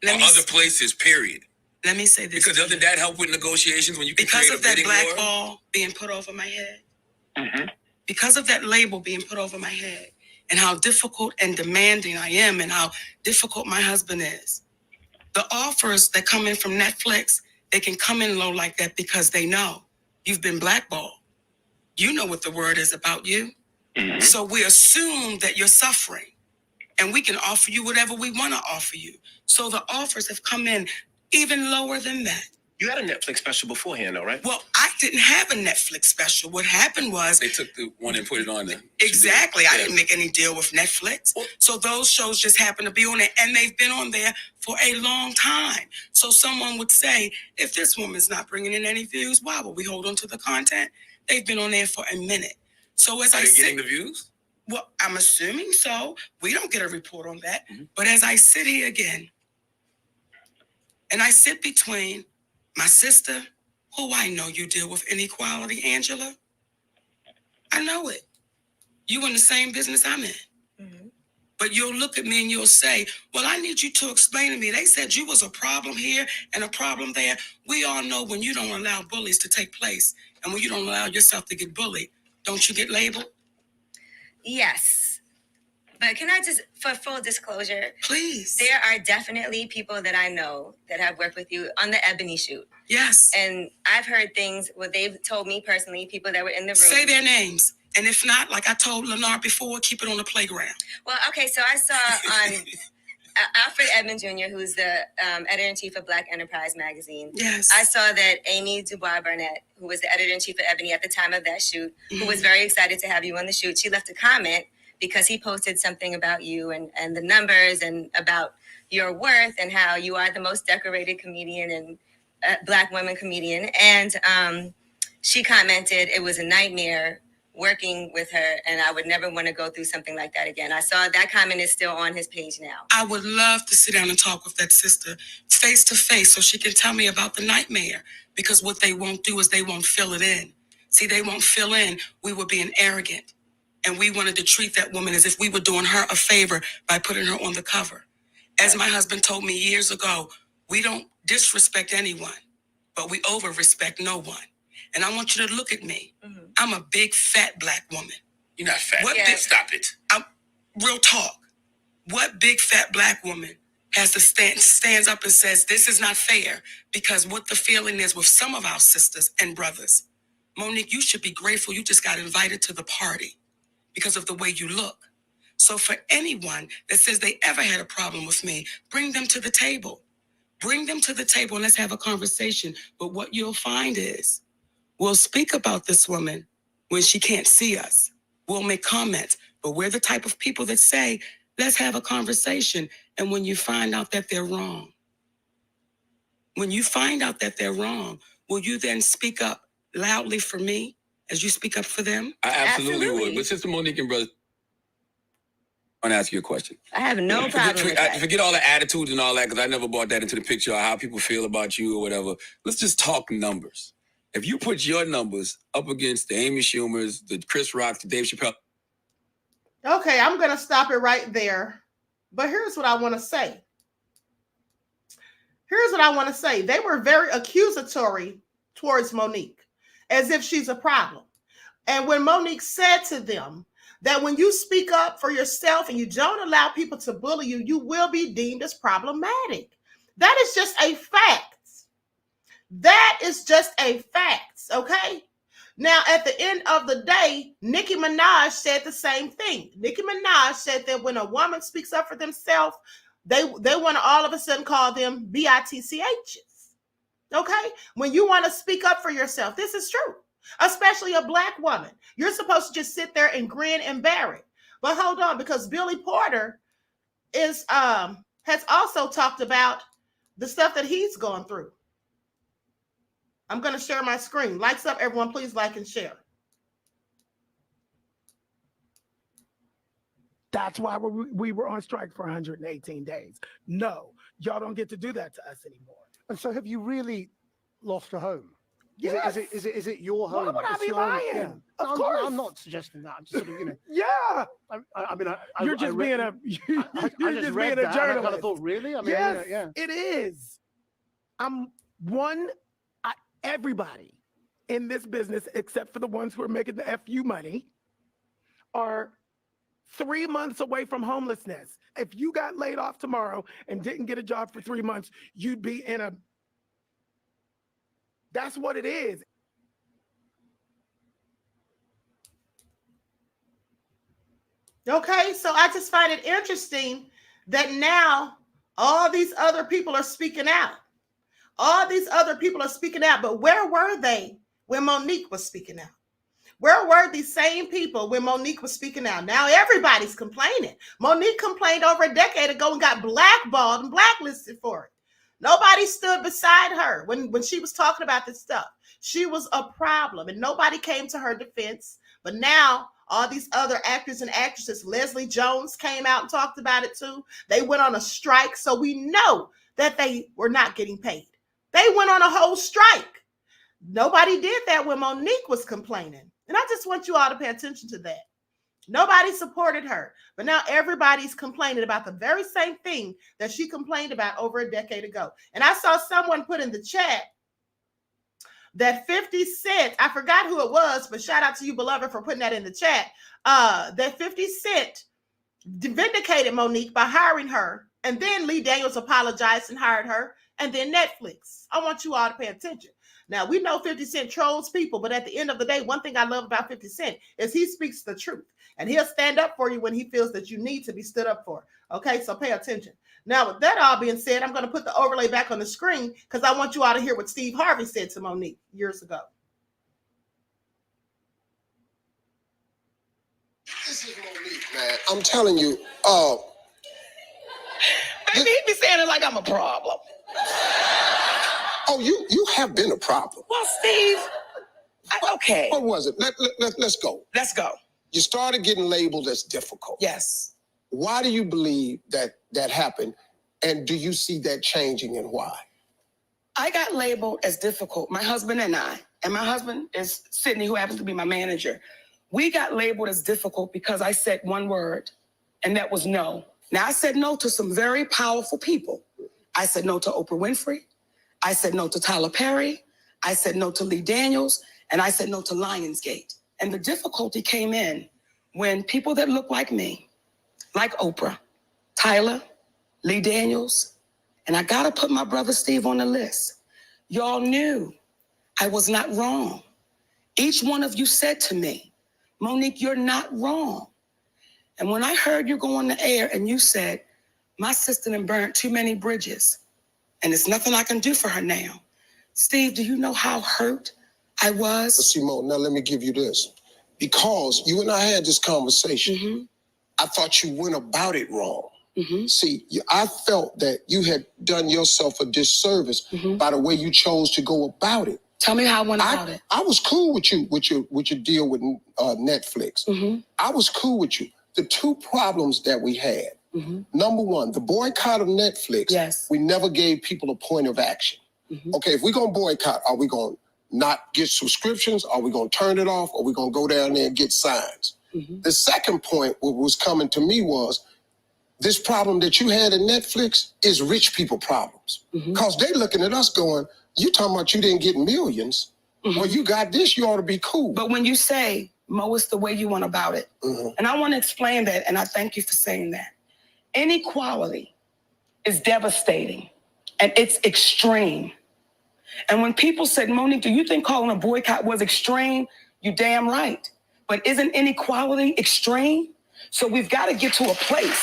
Other places, period. Let me say this. Because doesn't that help with negotiations when you can because create of that black war? ball being put over my head, Mm-hmm. because of that label being put over my head, and how difficult and demanding I am, and how difficult my husband is, the offers that come in from Netflix, they can come in low like that because they know you've been blackballed. You know what the word is about you. Mm-hmm. So we assume that you're suffering, and we can offer you whatever we want to offer you. So the offers have come in even lower than that. You had a Netflix special beforehand, though, right? Well, I didn't have a Netflix special. What happened was... They took the one and put it on there. Exactly. I Yeah. didn't make any deal with Netflix. So those shows just happen to be on there, and they've been on there for a long time. So someone would say, if this woman's not bringing in any views, why would we hold on to the content? They've been on there for a minute. So as Are I they sit... getting the views? Well, I'm assuming so. We don't get a report on that. Mm-hmm. But as I sit here again, and I sit between my sister, who I know you deal with inequality, Angela. I know it. You in the same business I'm in. Mm-hmm. But you'll look at me and you'll say, well, I need you to explain to me. They said you was a problem here and a problem there. We all know when you don't allow bullies to take place and when you don't allow yourself to get bullied, don't you get labeled? Yes. But can I just, for full disclosure, Please. there are definitely people that I know that have worked with you on the Ebony shoot. Yes. And I've heard things, what they've told me personally, people that were in the room. Say their names. And if not, like I told Lennar before, keep it on the playground. Well, okay, so I saw on Alfred Edmond Jr., who's the editor-in-chief of Black Enterprise magazine. Yes. I saw that Amy Dubois Barnett, who was the editor-in-chief of Ebony at the time of that shoot, who was very excited to have you on the shoot, she left a comment because he posted something about you and the numbers and about your worth and how you are the most decorated comedian and Black women comedian. And she commented it was a nightmare working with her, and I would never want to go through something like that again. I saw that comment is still on his page now. I would love to sit down and talk with that sister face to face so she can tell me about the nightmare, because what they won't do is they won't fill it in. See, they won't fill in. We were being arrogant, and we wanted to treat that woman as if we were doing her a favor by putting her on the cover. As my husband told me years ago, we don't disrespect anyone, but we over-respect no one. And I want you to look at me. Mm-hmm. I'm a big fat black woman. You're not fat. Stop it. Real talk. What big fat black woman has to stands up and says this is not fair? Because what the feeling is with some of our sisters and brothers, Monique, you should be grateful you just got invited to the party because of the way you look. So for anyone that says they ever had a problem with me, bring them to the table. Bring them to the table and let's have a conversation. But what you'll find is we'll speak about this woman when she can't see us. We'll make comments, but we're the type of people that say, let's have a conversation. And when you find out that they're wrong, will you then speak up loudly for me as you speak up for them? I absolutely would. But Sister Monique and brother, I want to ask you a question. I have no problem with that. Forget all the attitudes and all that, because I never brought that into the picture of how people feel about you or whatever. Let's just talk numbers. If you put your numbers up against the Amy Schumers, the Chris Rocks, the Dave Chappelle. Okay, I'm going to stop it right there. But here's what I want to say. They were very accusatory towards Monique, as if she's a problem. And when Monique said to them that when you speak up for yourself and you don't allow people to bully you, you will be deemed as problematic. That is just a fact. Okay? Now, at the end of the day, Nicki Minaj said the same thing. Nicki Minaj said that when a woman speaks up for themselves, they want to all of a sudden call them bitchs. Okay? When you want to speak up for yourself, this is true. Especially a black woman. You're supposed to just sit there and grin and bear it. But hold on, because Billy Porter has also talked about the stuff that he's gone through. I'm going to share my screen. Lights up, everyone. Please like and share. That's why we were on strike for 118 days. No, y'all don't get to do that to us anymore. And so have you really lost a home? Yes. Is it your home? Why would I be lying? Yeah. Of course. I'm not suggesting that. I'm just sort of, Yeah. You're just being a journalist. I kind of thought, really? Yes, yeah. It is. Everybody in this business, except for the ones who are making the FU money, are 3 months away from homelessness. If you got laid off tomorrow and didn't get a job for 3 months, you'd be in a... That's what it is. Okay, so I just find it interesting that now all these other people are speaking out. But where were they when Monique was speaking out? Where were these same people when Monique was speaking out? Now everybody's complaining. Monique complained over a decade ago and got blackballed and blacklisted for it. Nobody stood beside her when she was talking about this stuff. She was a problem and nobody came to her defense. But now all these other actors and actresses, Leslie Jones came out and talked about it too. They went on a strike. So we know that they were not getting paid. They went on a whole strike. Nobody did that when Monique was complaining. And I just want you all to pay attention to that. Nobody supported her. But now everybody's complaining about the very same thing that she complained about over a decade ago. And I saw someone put in the chat that 50 Cent, I forgot who it was, but shout out to you, beloved, for putting that in the chat, that 50 Cent vindicated Monique by hiring her. And then Lee Daniels apologized and hired her. And then Netflix. I want you all to pay attention. Now, we know 50 Cent trolls people, but at the end of the day, one thing I love about 50 Cent is he speaks the truth. And he'll stand up for you when he feels that you need to be stood up for. Okay, so pay attention. Now, with that all being said, I'm going to put the overlay back on the screen because I want you all to hear what Steve Harvey said to Monique years ago. This is Monique, man. I'm telling you, Baby, he be saying it like I'm a problem. Oh, you have been a problem. Well, Steve, okay. What was it? Let's go. Let's go. You started getting labeled as difficult. Yes. Why do you believe that happened? And do you see that changing, and why? I got labeled as difficult. My husband and my husband is Sydney, who happens to be my manager. We got labeled as difficult because I said one word, and that was no. Now, I said no to some very powerful people. I said no to Oprah Winfrey. I said no to Tyler Perry. I said no to Lee Daniels. And I said no to Lionsgate. And the difficulty came in when people that look like me, like Oprah, Tyler, Lee Daniels, and I gotta put my brother Steve on the list. Y'all knew I was not wrong. Each one of you said to me, Monique, you're not wrong. And when I heard you go on the air and you said, my sister done burnt too many bridges and there's nothing I can do for her now. Steve, do you know how hurt I was? But see, Mo, now let me give you this. Because you and I had this conversation, I thought you went about it wrong. See, I felt that you had done yourself a disservice by the way you chose to go about it. Tell me how I went about it. I was cool with you, with your deal with Netflix. I was cool with you. The two problems that we had, number one, the boycott of Netflix, we never gave people a point of action. Okay, if we're going to boycott, are we going to not get subscriptions? Are we going to turn it off? Or are we going to go down there and get signs? The second point what was coming to me was, this problem that you had in Netflix is rich people problems. Because they looking at us going, you talking about you didn't get millions. Well, you got this, you ought to be cool. But when you say, Mo, it's the way you went about it. And I want to explain that, and I thank you for saying that. Inequality is devastating, and it's extreme. And when people said, Monique, do you think calling a boycott was extreme? You damn right. But isn't inequality extreme? So we've got to get to a place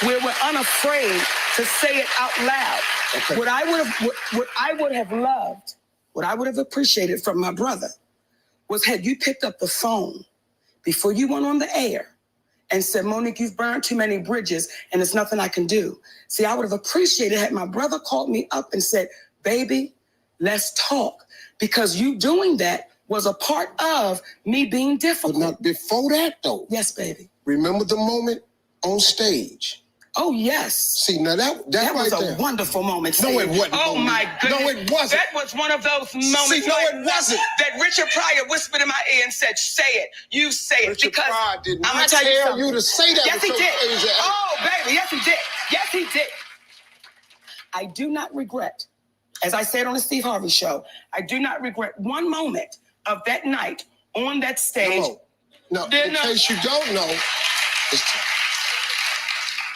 where we're unafraid to say it out loud. Okay. What I would have loved, what I would have appreciated from my brother was had you picked up the phone before you went on the air and said, Monique, you've burned too many bridges and there's nothing I can do. See, I would have appreciated had my brother called me up and said, baby, let's talk. Because you doing that was a part of me being difficult. But not before that, though. Yes, baby. Remember the moment on stage? Oh, yes. See, now that right was a wonderful moment. No, it wasn't. Oh, my goodness. No, it wasn't. That was one of those moments. See, no, it wasn't. That Richard Pryor whispered in my ear and said, say it. You say it. Richard because Pryor did I'm not gonna tell you to say that. Yes, he with did. your crazy ass. Oh, baby. Yes, he did. Yes, he did. I do not regret, as I said on the Steve Harvey show, I do not regret one moment of that night on that stage. No, in case you don't know,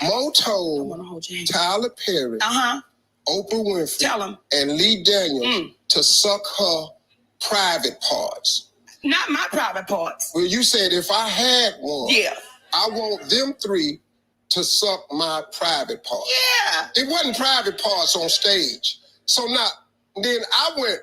Mo told Tyler Perry, Oprah Winfrey, and Lee Daniels to suck her private parts. Not my private parts. Well, you said if I had one, I want them three to suck my private parts. Yeah. It wasn't private parts on stage. So now, then I went,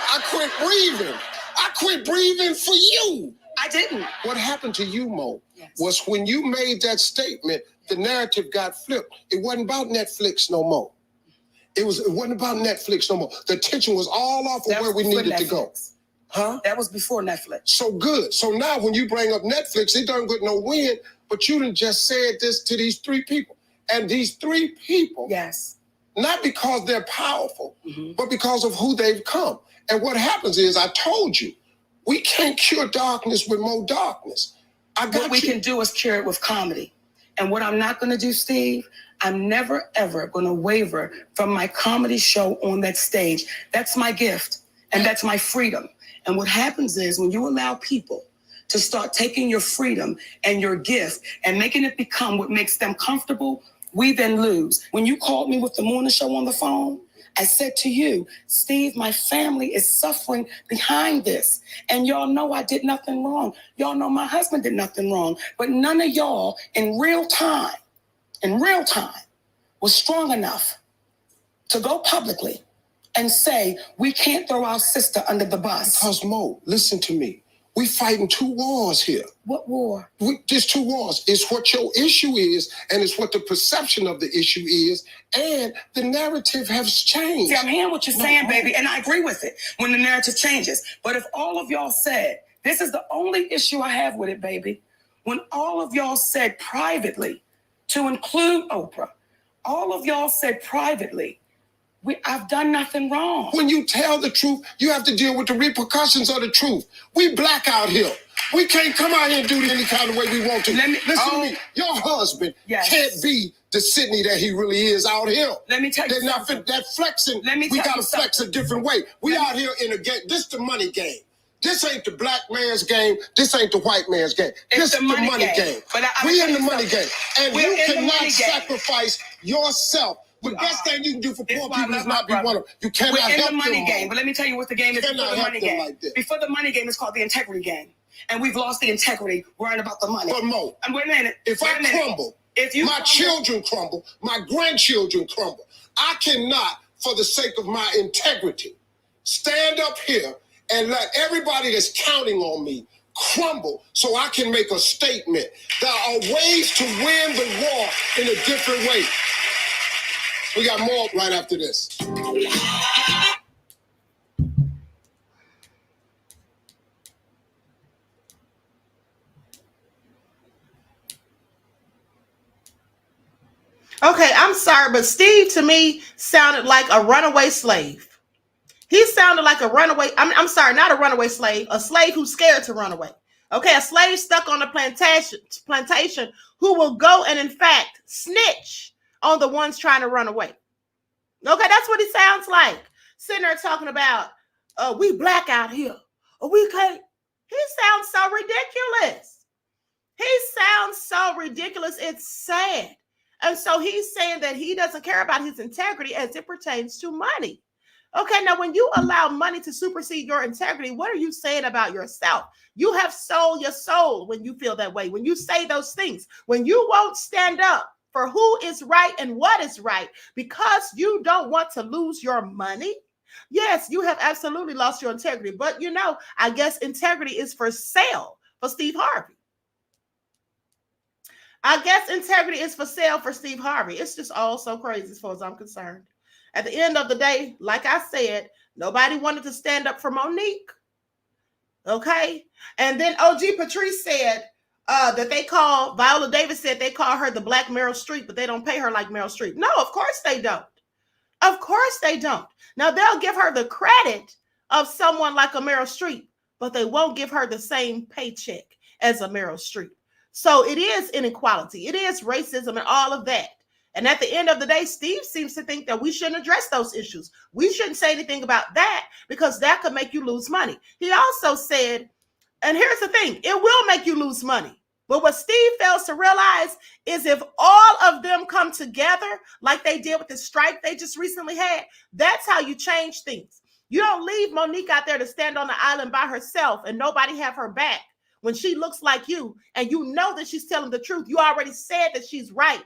I quit breathing. I quit breathing for you. I didn't. What happened to you, Mo, was when you made that statement, the narrative got flipped. It wasn't about Netflix no more. It wasn't about Netflix no more. The attention was all off of where we needed to go. Huh? That was before Netflix. So good. So now when you bring up Netflix, it doesn't get no win, but you done just said this to these three people. And these three people, not because they're powerful, but because of who they've come. And what happens is, I told you, we can't cure darkness with more darkness. What we can do is cure it with comedy. And what I'm not going to do, Steve, I'm never, ever going to waver from my comedy show on that stage. That's my gift, and that's my freedom. And what happens is when you allow people to start taking your freedom and your gift and making it become what makes them comfortable, we then lose. When you called me with the morning show on the phone, I said to you, Steve, my family is suffering behind this. And y'all know I did nothing wrong. Y'all know my husband did nothing wrong. But none of y'all in real time, was strong enough to go publicly and say, we can't throw our sister under the bus. Because Mo, listen to me. We fighting two wars here. What war? There's two wars. It's what your issue is, and it's what the perception of the issue is, and the narrative has changed. See, I'm hearing what you're saying, baby, and I agree with it when the narrative changes. But if all of y'all said, this is the only issue I have with it, baby, when all of y'all said privately, to include Oprah, all of y'all said privately, I've done nothing wrong. When you tell the truth, you have to deal with the repercussions of the truth. We black out here. We can't come out here and do it any kind of way we want to. Listen to me. Your husband can't be the Sydney that he really is out here. Let me tell you something. That flexing, we got to flex a different way. We out here in a game. This the money game. This ain't the black man's game. This ain't the white man's game. This is the money game. We in the money game. And you cannot sacrifice yourself. The best thing you can do for poor people is not be one of them. You cannot help them. We're in the money game. But let me tell you what the game is before the money game. Before the money game is called the integrity game. And we've lost the integrity worrying about the money. But Mo, and wait a minute. If I crumble, my children crumble, my grandchildren crumble. I cannot, for the sake of my integrity, stand up here and let everybody that's counting on me crumble so I can make a statement. There are ways to win the war in a different way. We got more right after this. Okay, I'm sorry, but Steve to me sounded like a runaway slave. He sounded like a runaway. I'm sorry, not a runaway slave, a slave who's scared to run away. Okay, a slave stuck on a plantation who will go and in fact snitch on the ones trying to run away. Okay, that's what he sounds like. Sitting there talking about, we black out here. We can't. He sounds so ridiculous. He sounds so ridiculous. It's sad. And so he's saying that he doesn't care about his integrity as it pertains to money. Okay, now when you allow money to supersede your integrity, what are you saying about yourself? You have sold your soul when you feel that way, when you say those things, when you won't stand up for who is right and what is right because you don't want to lose your money. Yes, you have absolutely lost your integrity. But, you know, I guess integrity is for sale for Steve Harvey. I guess integrity is for sale for Steve Harvey. It's just all so crazy as far as I'm concerned. At the end of the day, like I said, nobody wanted to stand up for Monique. Okay? And then OG Patrice said that they call, Viola Davis said they call her the Black Meryl Streep, but they don't pay her like Meryl Streep. No, of course they don't. Of course they don't. Now, they'll give her the credit of someone like a Meryl Streep, but they won't give her the same paycheck as a Meryl Streep. So it is inequality. It is racism and all of that. And at the end of the day, Steve seems to think that we shouldn't address those issues. We shouldn't say anything about that because that could make you lose money. He also said, and here's the thing, it will make you lose money. But what Steve fails to realize is if all of them come together like they did with the strike they just recently had, that's how you change things. You don't leave Monique out there to stand on the island by herself and nobody have her back when she looks like you and you know that she's telling the truth. You already said that she's right.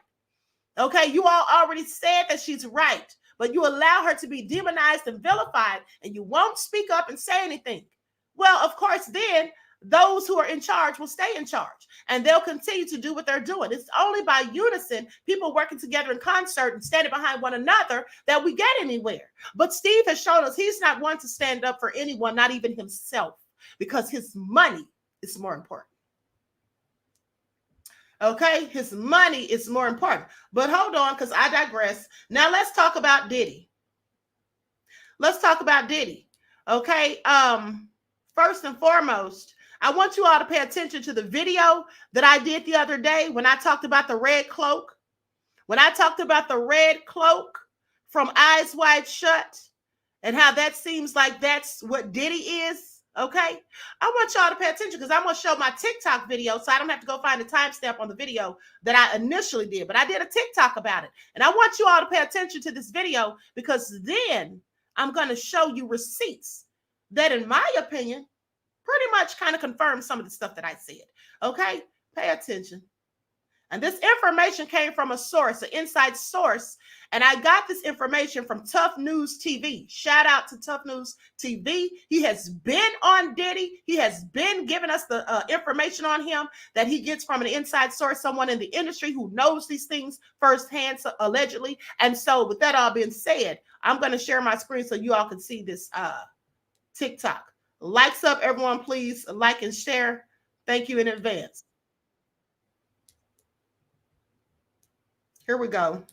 Okay, you all already said that she's right, but you allow her to be demonized and vilified and you won't speak up and say anything. Well, of course, then those who are in charge will stay in charge and they'll continue to do what they're doing. It's only by unison, people working together in concert and standing behind one another that we get anywhere. But Steve has shown us he's not one to stand up for anyone, not even himself, because his money is more important. Okay, his money is more important. But hold on, because I digress. Now let's talk about Diddy. Let's talk about Diddy. Okay, first and foremost, I want you all to pay attention to the video that I did the other day when I talked about the red cloak. When I talked about the red cloak from Eyes Wide Shut and how that seems like that's what Diddy is. Okay, I want y'all to pay attention because I'm going to show my TikTok video so I don't have to go find a timestamp on the video that I initially did. But I did a TikTok about it. And I want you all to pay attention to this video because then I'm going to show you receipts that, in my opinion, pretty much kind of confirm some of the stuff that I said. Okay, pay attention. And this information came from a source, an inside source. And I got this information from Tough News TV. Shout out to Tough News TV. He has been on Diddy. He has been giving us the information on him that he gets from an inside source, someone in the industry who knows these things firsthand, so, allegedly. And so with that all being said, I'm going to share my screen so you all can see this TikTok. Likes up, everyone, please. Like and share. Thank you in advance. Here we go.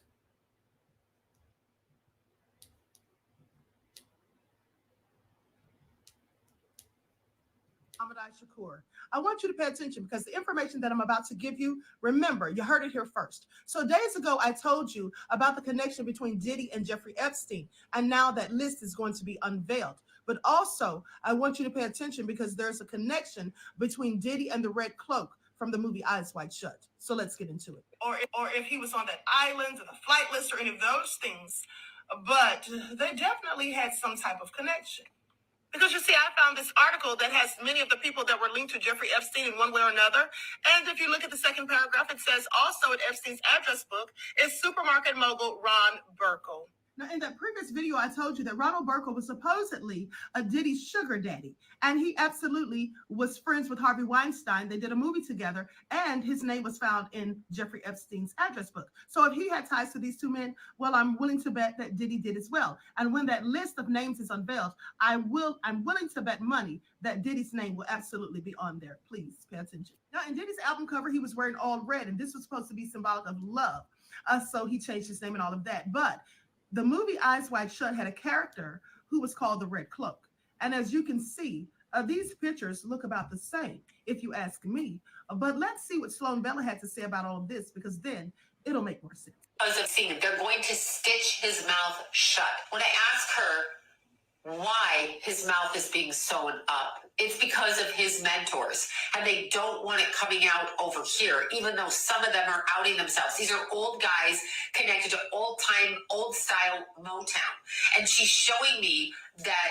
Shakur. I want you to pay attention because the information that I'm about to give you, remember, you heard it here first. So days ago, I told you about the connection between Diddy and Jeffrey Epstein, and now that list is going to be unveiled. But also, I want you to pay attention because there's a connection between Diddy and the Red Cloak from the movie Eyes Wide Shut. So let's get into it. Or if he was on that island or the flight list or any of those things. But they definitely had some type of connection. Because you see, I found this article that has many of the people that were linked to Jeffrey Epstein in one way or another. And if you look at the second paragraph, it says also in Epstein's address book is supermarket mogul Ron Burkle. Now, in that previous video, I told you that Ronald Burkle was supposedly a Diddy sugar daddy, and he absolutely was friends with Harvey Weinstein. They did a movie together, and his name was found in Jeffrey Epstein's address book. So if he had ties to these two men, well, I'm willing to bet that Diddy did as well. And when that list of names is unveiled, I'm willing to bet money that Diddy's name will absolutely be on there. Please pay attention. Now, in Diddy's album cover, he was wearing all red, and this was supposed to be symbolic of love. So he changed his name and all of that. But the movie Eyes Wide Shut had a character who was called the Red Cloak. And as you can see, these pictures look about the same, if you ask me. But let's see what Sloan Bella had to say about all of this, because then it'll make more sense. As I've seen, they're going to stitch his mouth shut. When I ask her why his mouth is being sewn up, it's because of his mentors, and they don't want it coming out over here, even though some of them are outing themselves. These are old guys connected to old-time, old-style Motown, and she's showing me that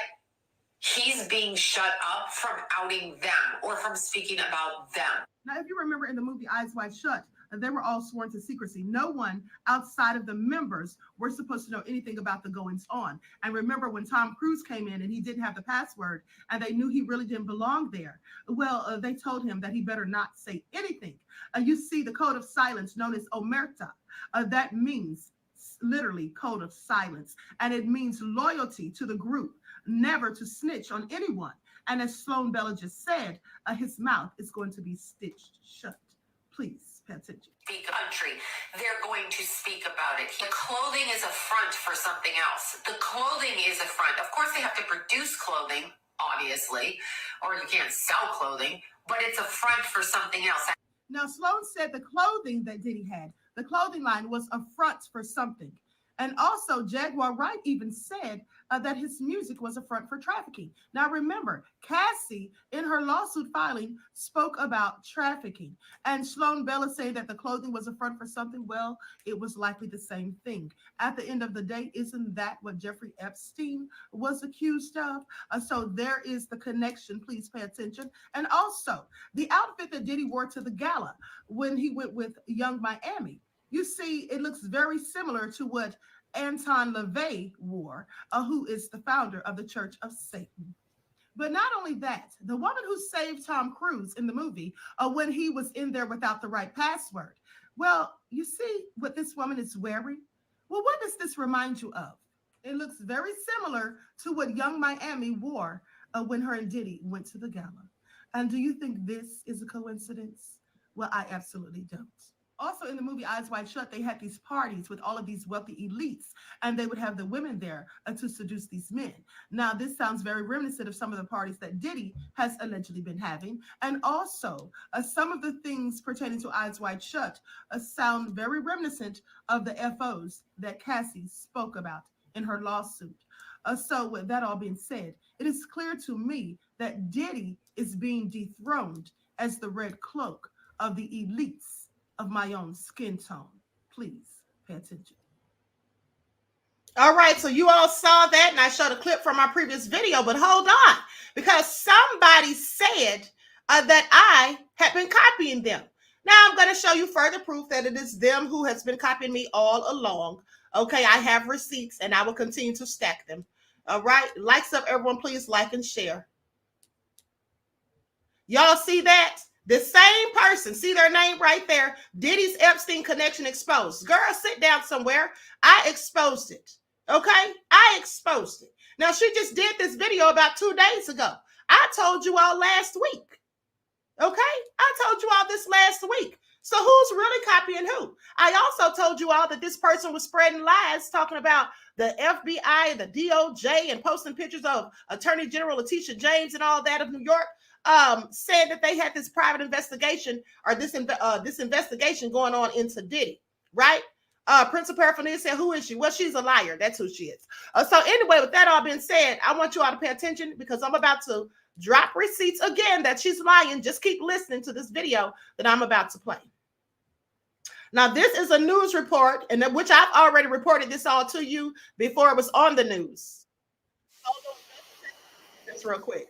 he's being shut up from outing them or from speaking about them. Now, if you remember in the movie Eyes Wide Shut, they were all sworn to secrecy. No one outside of the members were supposed to know anything about the goings on. And remember when Tom Cruise came in and he didn't have the password and they knew he really didn't belong there. Well, they told him that he better not say anything. You see the code of silence known as omerta. That means literally code of silence. And it means loyalty to the group, never to snitch on anyone. And as Sloan Bella just said, his mouth is going to be stitched shut. Please. Country, they're going to speak about it. The clothing is a front for something else. The clothing is a front. Of course, they have to produce clothing, obviously, or you can't sell clothing, but it's a front for something else. Now, Sloan said the clothing that Diddy had, the clothing line was a front for something. And also, Jaguar Wright even said that his music was a front for trafficking. Now, remember, Cassie, in her lawsuit filing, spoke about trafficking. And Sloan Bella saying that the clothing was a front for something, well, it was likely the same thing. At the end of the day, isn't that what Jeffrey Epstein was accused of? So there is the connection. Please pay attention. And also, the outfit that Diddy wore to the gala when he went with Young Miami, you see, it looks very similar to what Anton LaVey wore, who is the founder of the Church of Satan. But not only that, the woman who saved Tom Cruise in the movie when he was in there without the right password. Well, you see what this woman is wearing? Well, what does this remind you of? It looks very similar to what Young Miami wore when her and Diddy went to the gala. And do you think this is a coincidence? Well, I absolutely don't. Also, in the movie Eyes Wide Shut, they had these parties with all of these wealthy elites, and they would have the women there to seduce these men. Now, this sounds very reminiscent of some of the parties that Diddy has allegedly been having. And also, some of the things pertaining to Eyes Wide Shut sound very reminiscent of the FOs that Cassie spoke about in her lawsuit. So with that all being said, it is clear to me that Diddy is being dethroned as the Red Cloak of the elites of my own skin tone. Please pay attention. All right, so you all saw that, and I showed a clip from our previous video, but hold on, because somebody said that I had been copying them. Now I'm going to show you further proof that it is them who has been copying me all along. Okay, I have receipts, and I will continue to stack them. All right, likes up, everyone, please like and share. Y'all see that? The same person, see their name right there, Diddy's Epstein connection exposed. Girl, sit down somewhere. I exposed it, okay? I exposed it. Now, she just did this video about 2 days ago. I told you all last week, okay? I told you all this last week. So who's really copying who? I also told you all that this person was spreading lies, talking about the FBI, the DOJ, and posting pictures of Attorney General Letitia James and all that of New York. Said that they had this private investigation or this investigation going on into Diddy, right? Prince of Paraphernalia said, who is she? Well, she's a liar. That's who she is. So anyway, with that all being said, I want you all to pay attention because I'm about to drop receipts again that she's lying. Just keep listening to this video that I'm about to play. Now, this is a news report, and which I've already reported this all to you before it was on the news. Hold on just real quick.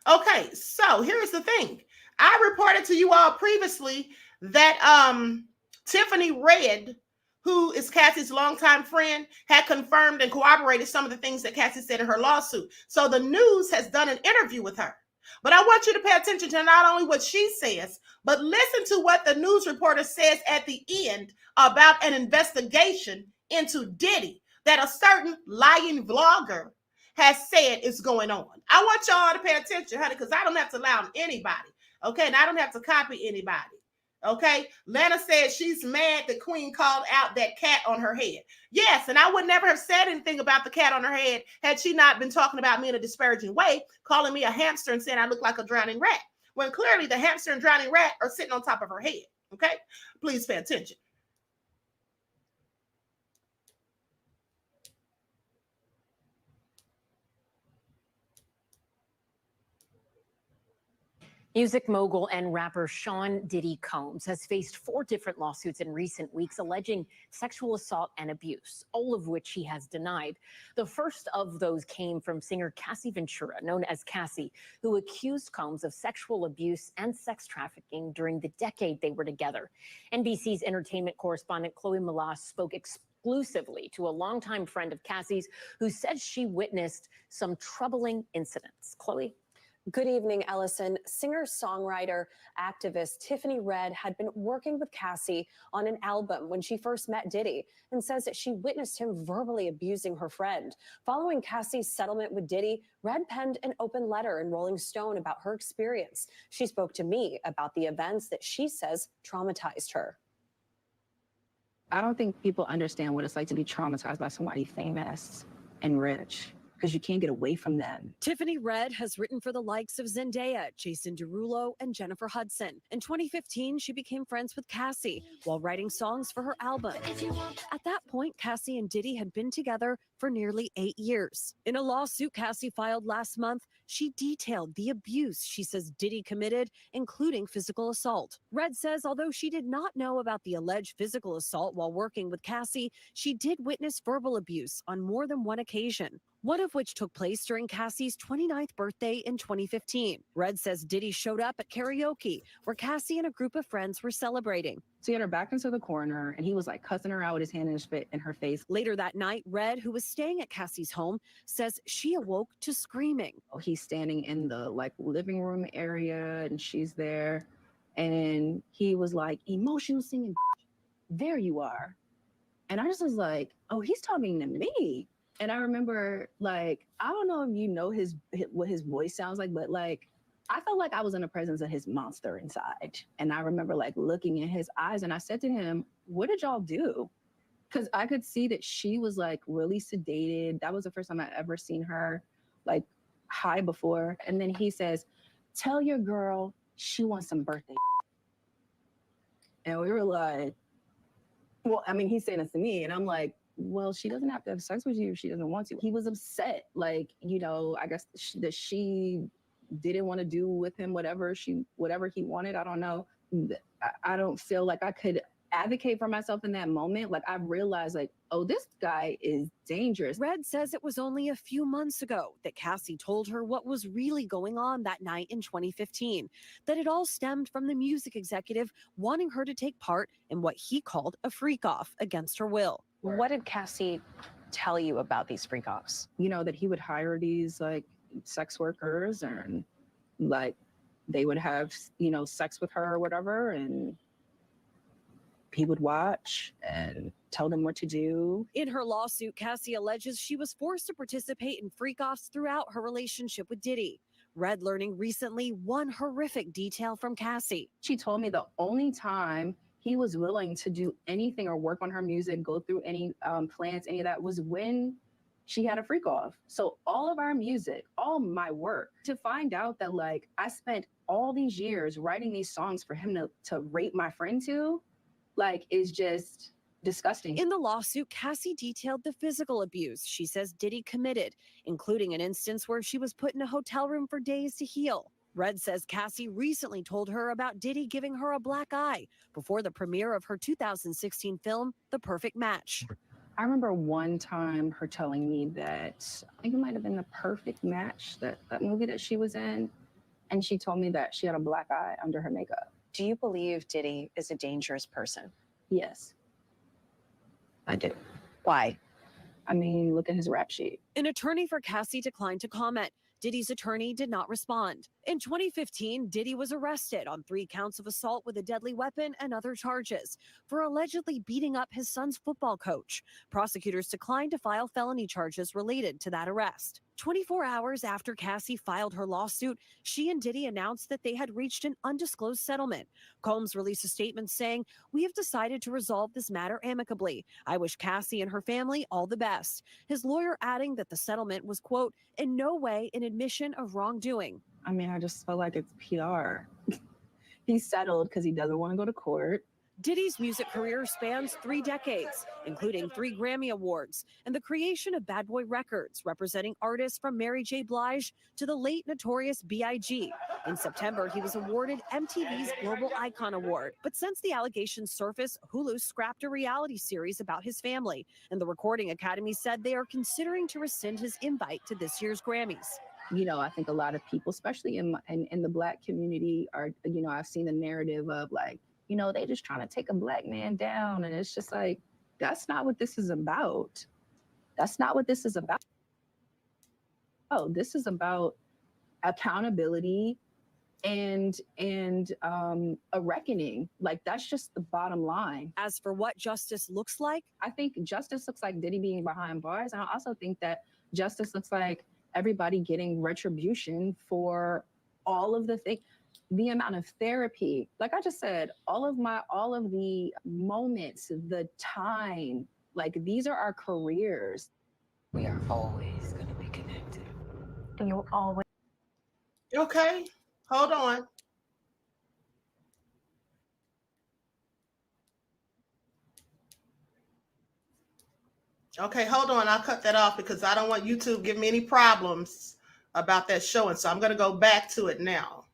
Okay, so here's the thing. I reported to you all previously that Tiffany Red, who is Cassie's longtime friend, had confirmed and corroborated some of the things that Cassie said in her lawsuit. So the news has done an interview with her. But I want you to pay attention to not only what she says, but listen to what the news reporter says at the end about an investigation into Diddy that a certain lying vlogger has said is going on. I want y'all to pay attention, honey, because I don't have to lie on anybody. Okay, and I don't have to copy anybody. Okay, Lana said she's mad the queen called out that cat on her head. Yes, and I would never have said anything about the cat on her head had she not been talking about me in a disparaging way, calling me a hamster and saying I look like a drowning rat, when clearly the hamster and drowning rat are sitting on top of her head. Okay, please pay attention. Music mogul and rapper Sean Diddy Combs has faced 4 different lawsuits in recent weeks alleging sexual assault and abuse, all of which he has denied. The first of those came from singer Cassie Ventura, known as Cassie, who accused Combs of sexual abuse and sex trafficking during the decade they were together. NBC's entertainment correspondent Chloe Malas spoke exclusively to a longtime friend of Cassie's who said she witnessed some troubling incidents. Chloe? Good evening, Ellison. Singer-songwriter, activist Tiffany Red had been working with Cassie on an album when she first met Diddy and says that she witnessed him verbally abusing her friend. Following Cassie's settlement with Diddy, Red penned an open letter in Rolling Stone about her experience. She spoke to me about the events that she says traumatized her. I don't think people understand what it's like to be traumatized by somebody famous and rich, because you can't get away from them. Tiffany Red has written for the likes of Zendaya, Jason Derulo, and Jennifer Hudson. In 2015, she became friends with Cassie while writing songs for her album. At that point, Cassie and Diddy had been together for nearly 8 years. In a lawsuit Cassie filed last month, she detailed the abuse she says Diddy committed, including physical assault. Red says although she did not know about the alleged physical assault while working with Cassie, she did witness verbal abuse on more than one occasion, one of which took place during Cassie's 29th birthday in 2015. Red says Diddy showed up at karaoke, where Cassie and a group of friends were celebrating. So he had her back into the corner, and he was like cussing her out with his hand in her face. Later that night, Red, who was staying at Cassie's home, says she awoke to screaming. He's standing in the living room area, and she's there, and he was like, emotional singing, there you are. And I just was like, oh, he's talking to me. And I remember, I don't know if you know what his voice sounds like, but I felt like I was in the presence of his monster inside. And I remember looking in his eyes, and I said to him, what did y'all do? Because I could see that she was really sedated. That was the first time I ever seen her high before. And then he says, tell your girl she wants some birthday. And we were like, well, I mean, he's saying this to me, and I'm like, well, she doesn't have to have sex with you if she doesn't want to. He was upset, I guess that she didn't want to do with him whatever he wanted. I don't know. I don't feel like I could advocate for myself in that moment. I realized oh, this guy is dangerous. Red says it was only a few months ago that Cassie told her what was really going on that night in 2015, that it all stemmed from the music executive wanting her to take part in what he called a freak-off against her will. What did Cassie tell you about these freak-offs? That he would hire these sex workers, and they would have sex with her or whatever, and he would watch and tell them what to do. In her lawsuit, Cassie alleges she was forced to participate in freak-offs throughout her relationship with Diddy. Red learning recently one horrific detail from Cassie. She told me the only time he was willing to do anything or work on her music, go through any plans, any of that, was when she had a freak off. So all of our music, all my work, to find out that like I spent all these years writing these songs for him to rape my friend to, like, is just disgusting. In the lawsuit, Cassie detailed the physical abuse she says Diddy committed, including an instance where she was put in a hotel room for days to heal. Red says Cassie recently told her about Diddy giving her a black eye before the premiere of her 2016 film, The Perfect Match. I remember one time her telling me that, I think it might have been The Perfect Match, that movie that she was in, and she told me that she had a black eye under her makeup. Do you believe Diddy is a dangerous person? Yes. I do. Why? I mean, look at his rap sheet. An attorney for Cassie declined to comment. Diddy's attorney did not respond. In 2015, Diddy was arrested on 3 counts of assault with a deadly weapon and other charges for allegedly beating up his son's football coach. Prosecutors declined to file felony charges related to that arrest. 24 hours after Cassie filed her lawsuit, she and Diddy announced that they had reached an undisclosed settlement. Combs released a statement saying, "We have decided to resolve this matter amicably. I wish Cassie and her family all the best." His lawyer adding that the settlement was, quote, "in no way an admission of wrongdoing." I mean, I just felt like it's PR. He's settled because he doesn't want to go to court. Diddy's music career spans 3 decades, including 3 Grammy Awards and the creation of Bad Boy Records, representing artists from Mary J. Blige to the late Notorious B.I.G. In September, he was awarded MTV's Global Icon Award. But since the allegations surfaced, Hulu scrapped a reality series about his family, and the Recording Academy said they are considering to rescind his invite to this year's Grammys. You know, I think a lot of people, especially in the Black community, are, you know, I've seen the narrative of like, you know, they just trying to take a Black man down. And it's just like, that's not what this is about. That's not what this is about. Oh, this is about accountability and a reckoning. Like, that's just the bottom line. As for what justice looks like, I think justice looks like Diddy being behind bars. And I also think that justice looks like everybody getting retribution for all of the things. The amount of therapy, like I just said, all of the moments, the time, like these are our careers. We are always going to be connected. And you'll always. Okay, hold on. Okay, hold on. I'll cut that off because I don't want YouTube giving me any problems about that showing. So I'm going to go back to it now.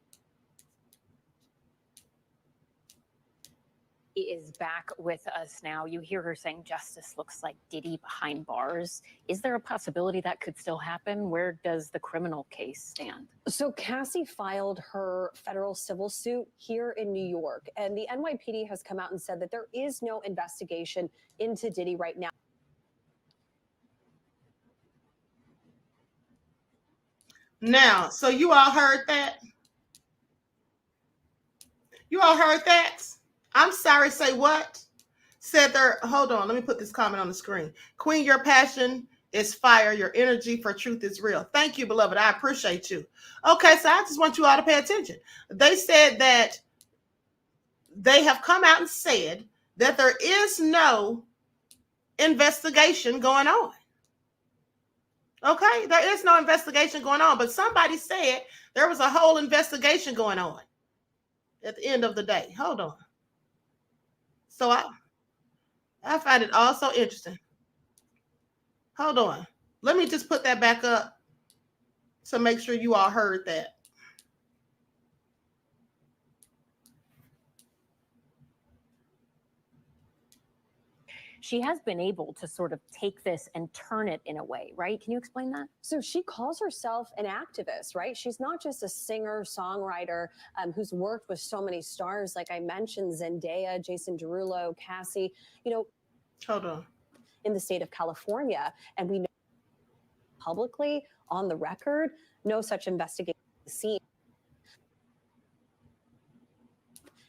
Is back with us now. You hear her saying justice looks like Diddy behind bars. Is there a possibility that could still happen? Where does the criminal case stand? So Cassie filed her federal civil suit here in New York, and the NYPD has come out and said that there is no investigation into Diddy right now. Now, so you all heard that? You all heard that? I'm sorry, say what? Said there, hold on, let me put this comment on the screen. Queen, your passion is fire. Your energy for truth is real. Thank you, beloved. I appreciate you. Okay, so I just want you all to pay attention. They said that they have come out and said that there is no investigation going on. Okay, there is no investigation going on, but somebody said there was a whole investigation going on at the end of the day. Hold on. So I find it also interesting. Hold on. Let me just put that back up to make sure you all heard that. She has been able to sort of take this and turn it in a way, right? Can you explain that? So she calls herself an activist, right? She's not just a singer, songwriter who's worked with so many stars, like I mentioned, Zendaya, Jason Derulo, Cassie, you know, hold on, in the state of California. And we know publicly on the record, no such investigation seen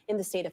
in the state of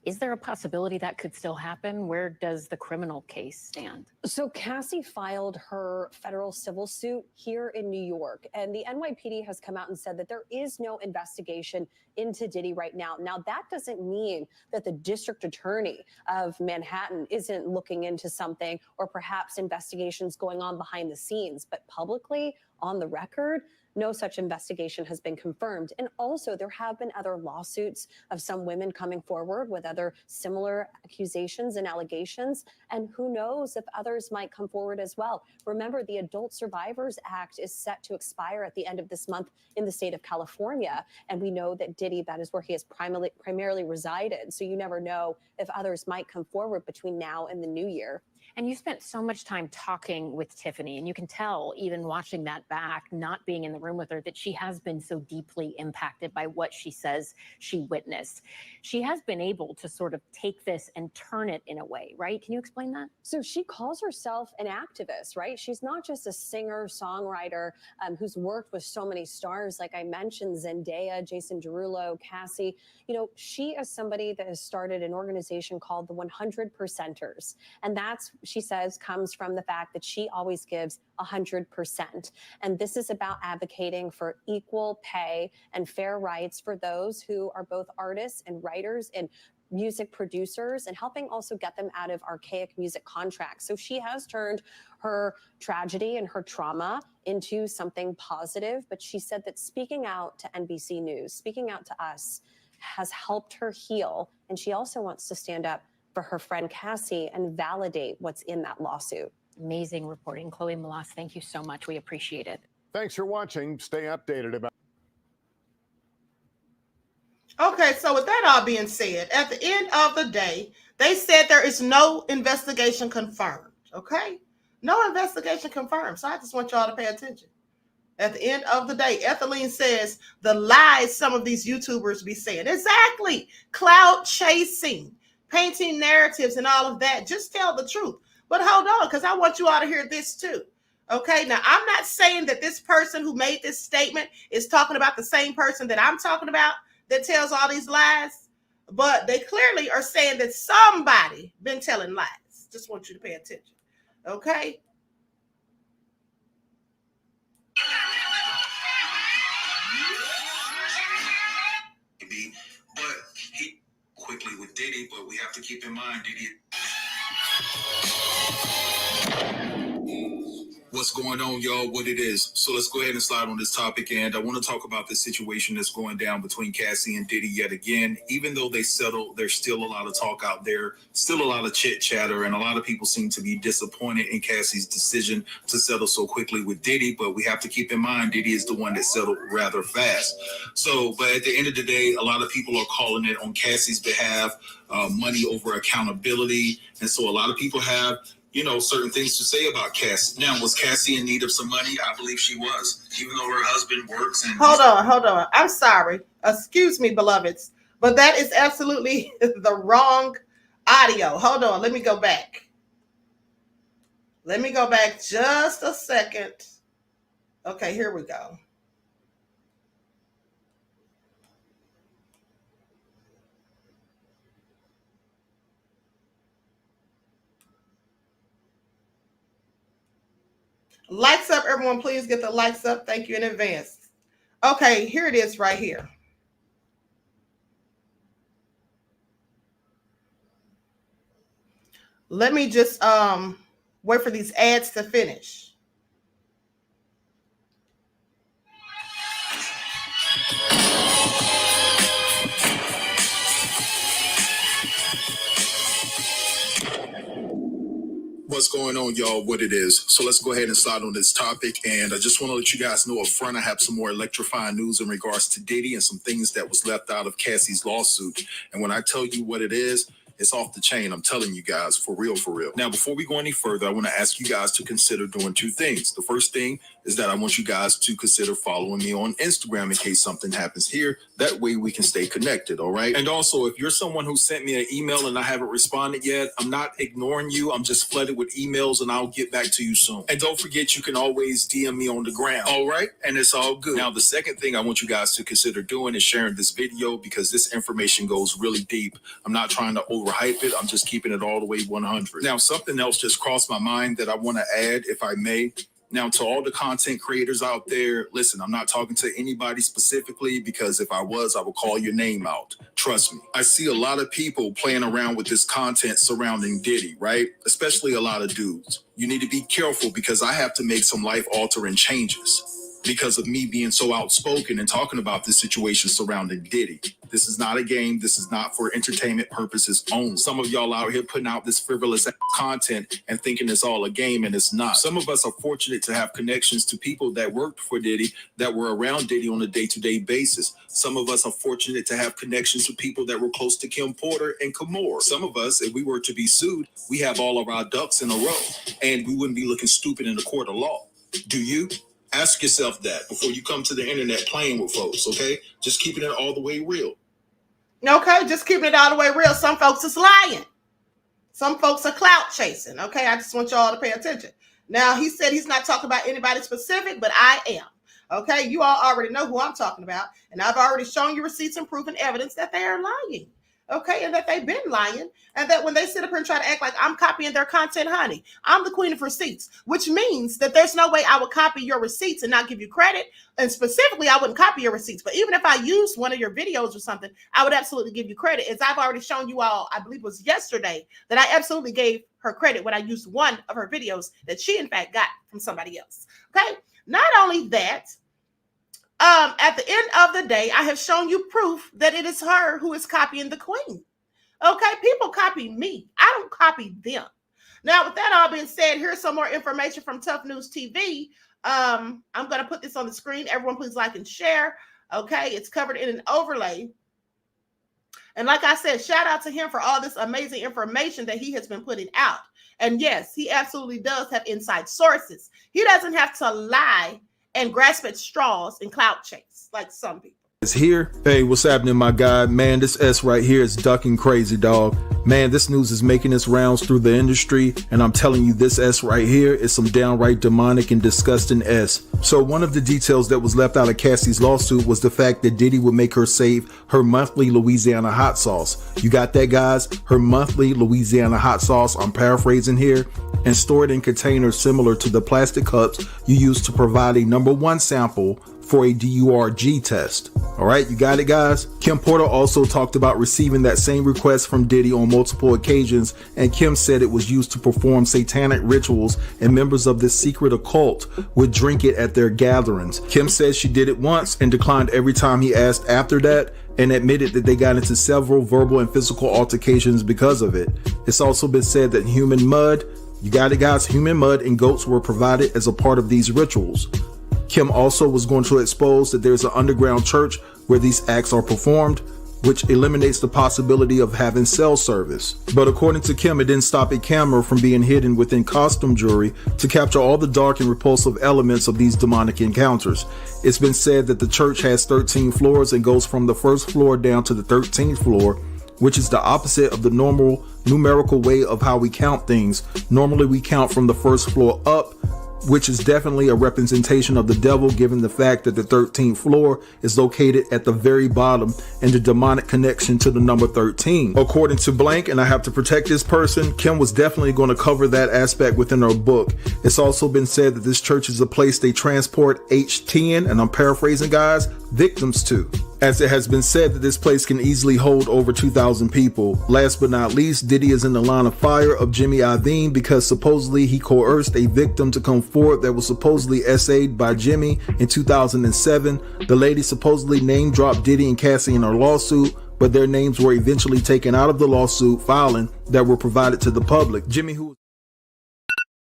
Is there a possibility that could still happen? Where does the criminal case stand? So Cassie filed her federal civil suit here in New York, and the NYPD has come out and said that there is no investigation into Diddy right now. Now, that doesn't mean that the district attorney of Manhattan isn't looking into something, or perhaps investigations going on behind the scenes, but publicly on the record, no such investigation has been confirmed. And also, there have been other lawsuits of some women coming forward with other similar accusations and allegations. And who knows if others might come forward as well. Remember, the Adult Survivors Act is set to expire at the end of this month in the state of California. And we know that Diddy, that is where he has primarily resided. So you never know if others might come forward between now and the new year. And you spent so much time talking with Tiffany, and you can tell, even watching that back, not being in the room with her, that she has been so deeply impacted by what she says she witnessed. She has been able to sort of take this and turn it in a way, right? Can you explain that? So she calls herself an activist, right? She's not just a singer, songwriter who's worked with so many stars, like I mentioned, Zendaya, Jason Derulo, Cassie. You know, she is somebody that has started an organization called the 100%ers. And that's, she says, comes from the fact that she always gives 100%. And this is about advocating for equal pay and fair rights for those who are both artists and writers and music producers, and helping also get them out of archaic music contracts. So she has turned her tragedy and her trauma into something positive. But she said that speaking out to NBC News, speaking out to us, has helped her heal. And she also wants to stand up for her friend Cassie and validate what's in that lawsuit. Amazing reporting. Chloe Malas, thank you so much. We appreciate it. Thanks for watching. Stay updated about. Okay, so with that all being said, at the end of the day, they said there is no investigation confirmed. Okay? No investigation confirmed. So I just want y'all to pay attention. At the end of the day, Ethelene says the lies some of these YouTubers be saying. Exactly. Cloud chasing, painting narratives and all of that. Just tell the truth. But hold on, because I want you all to hear this too. Okay, now I'm not saying that this person who made this statement is talking about the same person that I'm talking about that tells all these lies, but they clearly are saying that somebody been telling lies. Just want you to pay attention. Okay? But he quickly with Diddy, but we have to keep in mind Diddy. What's going on, y'all? What it is. So let's go ahead and slide on this topic. And I want to talk about the situation that's going down between Cassie and Diddy yet again. Even though they settled, there's still a lot of talk out there, still a lot of chit chatter, and a lot of people seem to be disappointed in Cassie's decision to settle so quickly with Diddy. But we have to keep in mind Diddy is the one that settled rather fast. So, but at the end of the day, a lot of people are calling it on Cassie's behalf, money over accountability. And so a lot of people have, you know, certain things to say about Cassie. Now, was Cassie in need of some money? I believe she was, even though her husband works. And Hold on. I'm sorry. Excuse me, beloveds, but that is absolutely the wrong audio. Hold on. Let me go back. Let me go back just a second. Okay, here we go. Lights up, everyone. Please get the lights up. Thank you in advance. Okay, here it is right here. Let me just wait for these ads to finish. What's going on, y'all? What it is. So let's go ahead and slide on this topic. And I just want to let you guys know up front, I have some more electrifying news in regards to Diddy and some things that was left out of Cassie's lawsuit. And when I tell you what it is, it's off the chain. I'm telling you guys, for real, for real. Now, before we go any further, I want to ask you guys to consider doing two things. The first thing, is that I want you guys to consider following me on Instagram in case something happens here. That way we can stay connected, all right? And also, if you're someone who sent me an email and I haven't responded yet, I'm not ignoring you. I'm just flooded with emails and I'll get back to you soon. And don't forget, you can always DM me on the gram, all right? And it's all good. Now, the second thing I want you guys to consider doing is sharing this video because this information goes really deep. I'm not trying to overhype it. I'm just keeping it all the way 100. Now, something else just crossed my mind that I want to add, if I may. Now, to all the content creators out there, listen, I'm not talking to anybody specifically because if I was, I would call your name out. Trust me. I see a lot of people playing around with this content surrounding Diddy, right? Especially a lot of dudes. You need to be careful because I have to make some life-altering changes because of me being so outspoken and talking about this situation surrounding Diddy. This is not a game. This is not for entertainment purposes only. Some of y'all out here putting out this frivolous content and thinking it's all a game, and it's not. Some of us are fortunate to have connections to people that worked for Diddy, that were around Diddy on a day-to-day basis. Some of us are fortunate to have connections to people that were close to Kim Porter and Kamora. Some of us, if we were to be sued, we have all of our ducks in a row, and we wouldn't be looking stupid in the court of law. Do you? Ask yourself that before you come to the internet playing with folks, okay? Just keeping it all the way real. Okay, just keeping it all the way real. Some folks is lying. Some folks are clout chasing, okay? I just want y'all to pay attention. Now, he said he's not talking about anybody specific, but I am. Okay, you all already know who I'm talking about, and I've already shown you receipts and proof and evidence that they are lying. Okay, and that they've been lying, and that when they sit up here and try to act like I'm copying their content, honey, I'm the queen of receipts, which means that there's no way I would copy your receipts and not give you credit. And specifically, I wouldn't copy your receipts, but even if I used one of your videos or something, I would absolutely give you credit. As I've already shown you all, I believe it was yesterday, that I absolutely gave her credit when I used one of her videos that she in fact got from somebody else. Okay, not only that, at the end of the day, I have shown you proof that it is her who is copying the queen. Okay, people copy me. I don't copy them. Now, with that all being said, here's some more information from Tough News TV. I'm going to put this on the screen. Everyone, please like and share. Okay, it's covered in an overlay. And like I said, shout out to him for all this amazing information that he has been putting out. And yes, he absolutely does have inside sources. He doesn't have to lie and grasp at straws and clout chase like some people. It's here. Hey, what's happening, my guy? Man, this S right here is ducking crazy, dog. Man, this news is making its rounds through the industry, and I'm telling you, this S right here is some downright demonic and disgusting S. So one of the details that was left out of Cassie's lawsuit was the fact that Diddy would make her save her monthly Louisiana hot sauce. You got that, guys? Her monthly Louisiana hot sauce, I'm paraphrasing here, and store it in containers similar to the plastic cups you use to provide a number 1 sample for a DURG test. All right, you got it, guys? Kim Porter also talked about receiving that same request from Diddy on multiple occasions, and Kim said it was used to perform satanic rituals, and members of this secret occult would drink it at their gatherings. Kim said she did it once and declined every time he asked after that, and admitted that they got into several verbal and physical altercations because of it. It's also been said that human mud, you got it, guys, human mud and goats were provided as a part of these rituals. Kim also was going to expose that there's an underground church where these acts are performed, which eliminates the possibility of having cell service. But according to Kim, it didn't stop a camera from being hidden within costume jewelry to capture all the dark and repulsive elements of these demonic encounters. It's been said that the church has 13 floors and goes from the first floor down to the 13th floor, which is the opposite of the normal numerical way of how we count things. Normally we count from the first floor up, which is definitely a representation of the devil, given the fact that the 13th floor is located at the very bottom and the demonic connection to the number 13. According to Blank, and I have to protect this person, Kim was definitely going to cover that aspect within her book. It's also been said that this church is a place they transport H10, and I'm paraphrasing, guys, victims to, as it has been said that this place can easily hold over 2,000 people. Last but not least, Diddy is in the line of fire of Jimmy Iovine because supposedly he coerced a victim to come forward that was supposedly essayed by Jimmy in 2007. The lady supposedly name dropped Diddy and Cassie in her lawsuit, but their names were eventually taken out of the lawsuit filing that were provided to the public. Jimmy, who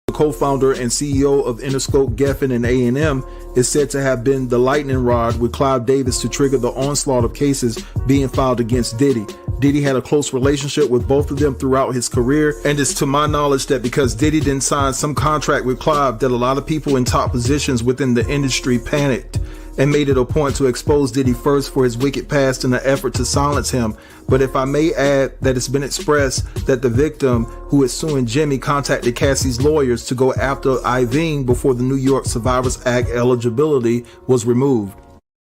the co-founder and CEO of Interscope, Geffen, and A&M, is said to have been the lightning rod with Clive Davis to trigger the onslaught of cases being filed against Diddy. Diddy had a close relationship with both of them throughout his career, and it's to my knowledge that because Diddy didn't sign some contract with Clive, that a lot of people in top positions within the industry panicked and made it a point to expose Diddy first for his wicked past in an effort to silence him. But if I may add that it's been expressed that the victim who is suing Jimmy contacted Cassie's lawyers to go after Irene before the New York Survivors Act eligibility was removed.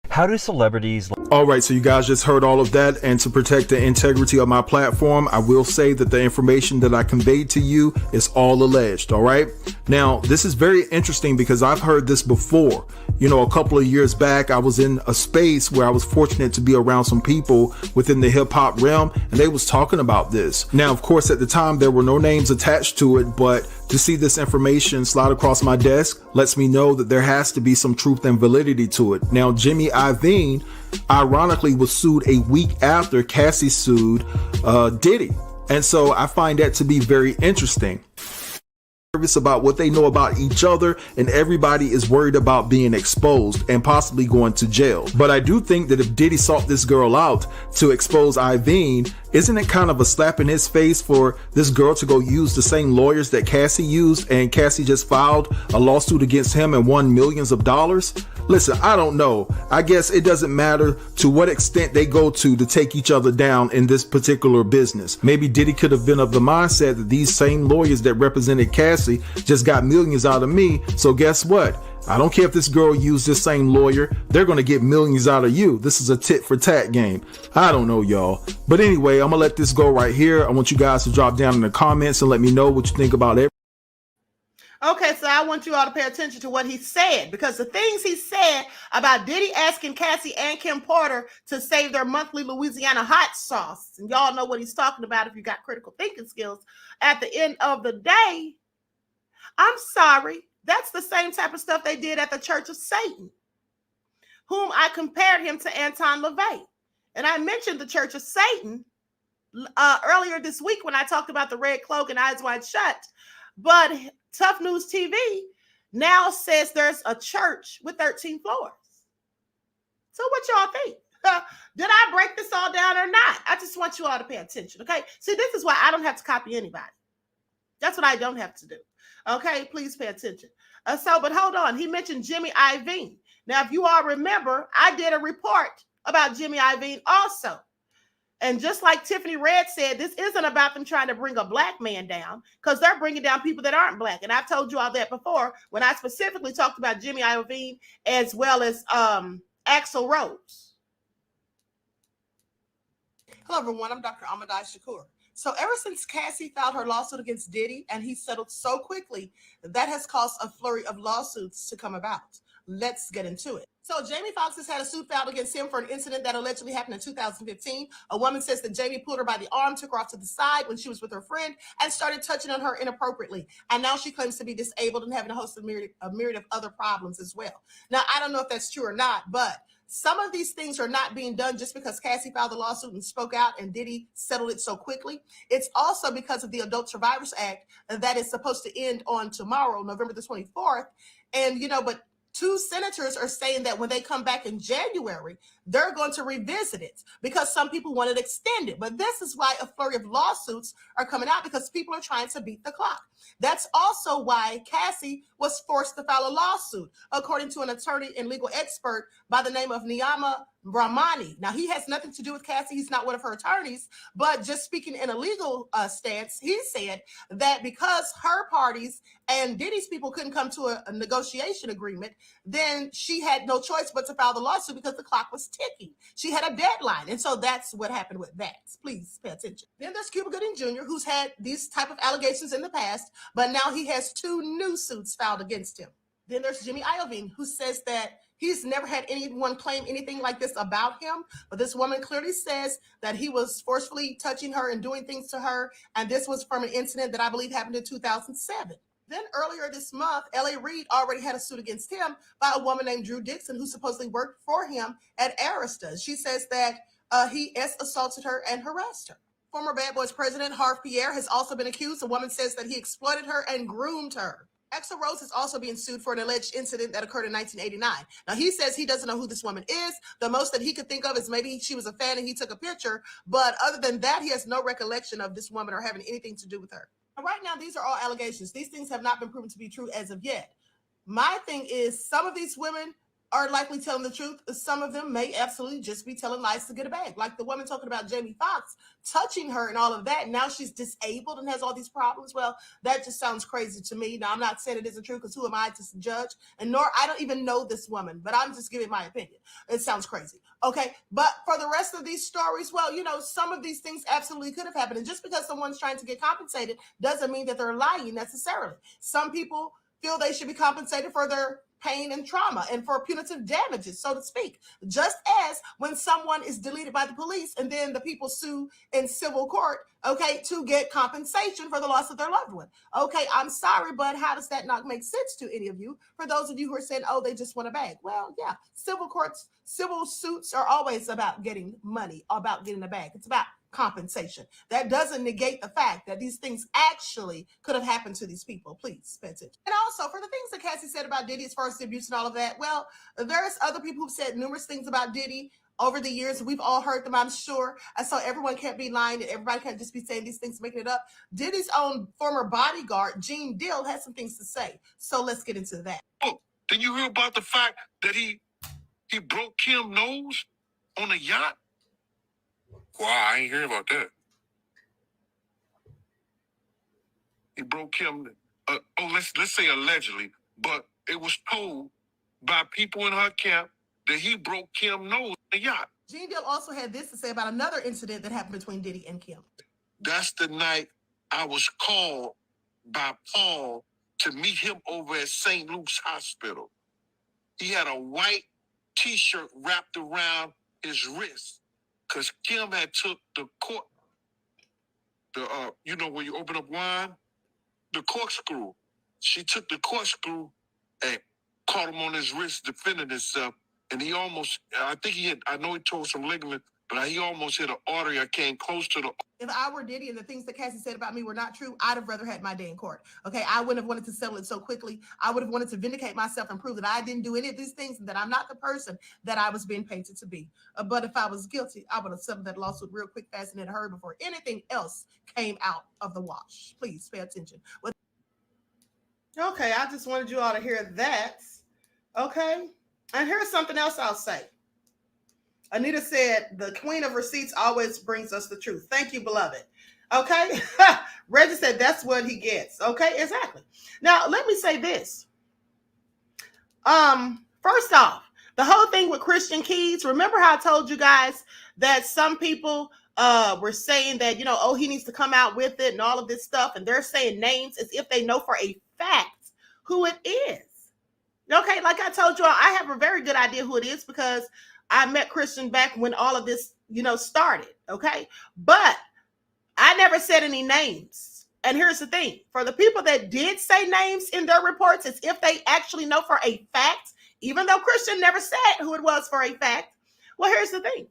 How do celebrities... All right, so you guys just heard all of that, and to protect the integrity of my platform, I will say that the information that I conveyed to you is all alleged, all right? Now, this is very interesting because I've heard this before. You know, a couple of years back, I was in a space where I was fortunate to be around some people within the hip hop realm, and they was talking about this. Now, of course, at the time, there were no names attached to it, but to see this information slide across my desk lets me know that there has to be some truth and validity to it. Now, Jimmy Iovine, ironically, was sued a week after Cassie sued Diddy. And so I find that to be very interesting. About what they know about each other, and everybody is worried about being exposed and possibly going to jail. But I do think that if Diddy sought this girl out to expose Iovine, isn't it kind of a slap in his face for this girl to go use the same lawyers that Cassie used, and Cassie just filed a lawsuit against him and won millions of dollars? Listen, I don't know. I guess it doesn't matter to what extent they go to take each other down in this particular business. Maybe Diddy could have been of the mindset that these same lawyers that represented Cassie just got millions out of me. So guess what? I don't care if this girl used this same lawyer. They're going to get millions out of you. This is a tit for tat game. I don't know, y'all. But anyway, I'm going to let this go right here. I want you guys to drop down in the comments and let me know what you think about it. Okay, so I want you all to pay attention to what he said, because the things he said about Diddy asking Cassie and Kim Porter to save their monthly Louisiana hot sauce, and y'all know what he's talking about if you got critical thinking skills. At the end of the day, I'm sorry, that's the same type of stuff they did at the Church of Satan, whom I compared him to Anton LaVey. And I mentioned the Church of Satan earlier this week when I talked about the red cloak and Eyes Wide Shut. But Tough News TV now says there's a church with 13 floors. So what y'all think? Did I break this all down or not? I just want you all to pay attention, okay? See, this is why I don't have to copy anybody. That's what I don't have to do. Okay, please pay attention. But hold on. He mentioned Jimmy Iovine. Now, if you all remember, I did a report about Jimmy Iovine also. And just like Tiffany Red said, this isn't about them trying to bring a black man down, because they're bringing down people that aren't black. And I've told you all that before when I specifically talked about Jimmy Iovine as well as Axl Rose. Hello, everyone. I'm Dr. Amadai Shakur. So ever since Cassie filed her lawsuit against Diddy and he settled so quickly, that has caused a flurry of lawsuits to come about. Let's get into it. So Jamie Foxx has had a suit filed against him for an incident that allegedly happened in 2015. A woman says that Jamie pulled her by the arm, took her off to the side when she was with her friend, and started touching on her inappropriately. And now she claims to be disabled and having a host of a myriad of other problems as well. Now, I don't know if that's true or not, but some of these things are not being done just because Cassie filed the lawsuit and spoke out and Diddy settled it so quickly. It's also because of the Adult Survivors Act that is supposed to end on tomorrow, November the 24th. And, but two senators are saying that when they come back in January, they're going to revisit it because some people want it extended. But this is why a flurry of lawsuits are coming out, because people are trying to beat the clock. That's also why Cassie was forced to file a lawsuit, according to an attorney and legal expert by the name of Niyama Brahmani. Now, he has nothing to do with Cassie. He's not one of her attorneys, but just speaking in a legal stance, he said that because her parties and Diddy's people couldn't come to a negotiation agreement, then she had no choice but to file the lawsuit because the clock was ticking. She had a deadline. And so that's what happened with that. Please pay attention. Then there's Cuba Gooding Jr., who's had these type of allegations in the past, but now he has two new suits filed against him. Then there's Jimmy Iovine, who says that he's never had anyone claim anything like this about him, but this woman clearly says that he was forcefully touching her and doing things to her, and this was from an incident that I believe happened in 2007. Then earlier this month, L.A. Reid already had a suit against him by a woman named Drew Dixon, who supposedly worked for him at Arista. She says that he assaulted her and harassed her. Former Bad Boys president Harvey has also been accused. A woman says that he exploited her and groomed her. Exa Rose is also being sued for an alleged incident that occurred in 1989. Now, he says he doesn't know who this woman is. The most that he could think of is maybe she was a fan and he took a picture. But other than that, he has no recollection of this woman or having anything to do with her. Right now, these are all allegations. These things have not been proven to be true as of yet. My thing is, some of these women are likely telling the truth. Some of them may absolutely just be telling lies to get a bag. Like the woman talking about Jamie Foxx touching her and all of that. Now she's disabled and has all these problems. Well, that just sounds crazy to me. Now, I'm not saying it isn't true because who am I to judge? And nor, I don't even know this woman, but I'm just giving my opinion. It sounds crazy. Okay. But for the rest of these stories, well, you know, some of these things absolutely could have happened. And just because someone's trying to get compensated doesn't mean that they're lying necessarily. Some people feel they should be compensated for their pain and trauma and for punitive damages, so to speak. Just as when someone is deleted by the police and then the people sue in civil court, okay, to get compensation for the loss of their loved one. Okay, I'm sorry, but how does that not make sense to any of you? For those of you who are saying, oh, they just want a bag. Well, yeah, civil courts, civil suits are always about getting money, about getting a bag. It's about compensation. That doesn't negate the fact that these things actually could have happened to these people. Please pay attention. And also, for the things that Cassie said about Diddy as far as the abuse and all of that, well, there's other people who've said numerous things about Diddy over the years. We've all heard them, I'm sure. And so everyone can't be lying and everybody can't just be saying these things, making it up. Diddy's own former bodyguard, Gene Dill, has some things to say. So let's get into that. Oh, did you hear about the fact that he broke Kim's nose on a yacht? Wow, I ain't hear about that. He broke Kim. Let's say allegedly, but it was told by people in her camp that he broke Kim's nose on a yacht. Gene Dill also had this to say about another incident that happened between Diddy and Kim. That's the night I was called by Paul to meet him over at St. Luke's Hospital. He had a white T-shirt wrapped around his wrist. Because Kim had took the cork, you know, when you open up wine, the corkscrew. She took the corkscrew and caught him on his wrist, defending himself. And he almost, I know he tore some ligament, but he almost hit an artery. I came close to the. If I were Diddy and the things that Cassie said about me were not true, I'd have rather had my day in court. Okay, I wouldn't have wanted to settle it so quickly. I would have wanted to vindicate myself and prove that I didn't do any of these things and that I'm not the person that I was being painted to be. But if I was guilty, I would have settled that lawsuit real quick, fast, and it heard before anything else came out of the wash. Please pay attention. Okay, I just wanted you all to hear that. Okay, and here's something else I'll say. Anita said, the queen of receipts always brings us the truth. Thank you, beloved. Okay. Reggie said, that's what he gets. Okay, exactly. Now, let me say this. First off, the whole thing with Christian Keys, remember how I told you guys that some people were saying that, you know, oh, he needs to come out with it and all of this stuff. And they're saying names as if they know for a fact who it is. Okay, like I told you all, I have a very good idea who it is because I met Christian back when all of this, you know, started. Okay. But I never said any names. And here's the thing. For the people that did say names in their reports, it's if they actually know for a fact, even though Christian never said who it was for a fact. Well, here's the thing.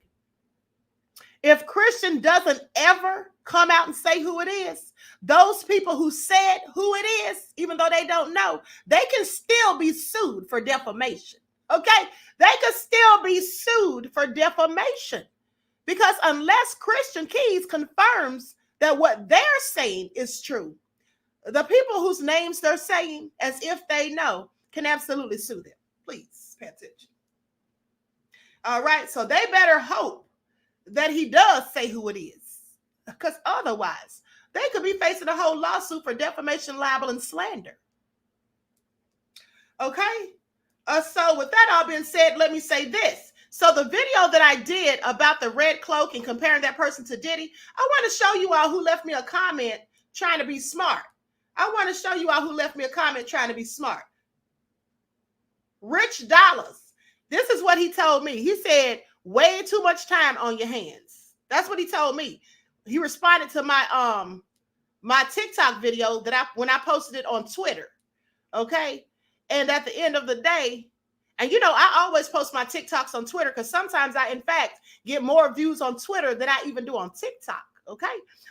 If Christian doesn't ever come out and say who it is, those people who said who it is, even though they don't know, they can still be sued for defamation. Okay, they could still be sued for defamation because unless Christian Keys confirms that what they're saying is true, the people whose names they're saying as if they know can absolutely sue them. Please pay attention. All right, so they better hope that he does say who it is because otherwise they could be facing a whole lawsuit for defamation, libel, and slander. Okay. So with that all being said, let me say this. So the video that I did about the red cloak and comparing that person to Diddy, I want to show you all who left me a comment trying to be smart. I want to show you all who left me a comment trying to be smart. Rich Dollars. This is what he told me. He said, way too much time on your hands. That's what he told me. He responded to my my TikTok video that when I posted it on Twitter. Okay. And at the end of the day, and you know, I always post my TikToks on Twitter because sometimes I, in fact, get more views on Twitter than I even do on TikTok. Okay.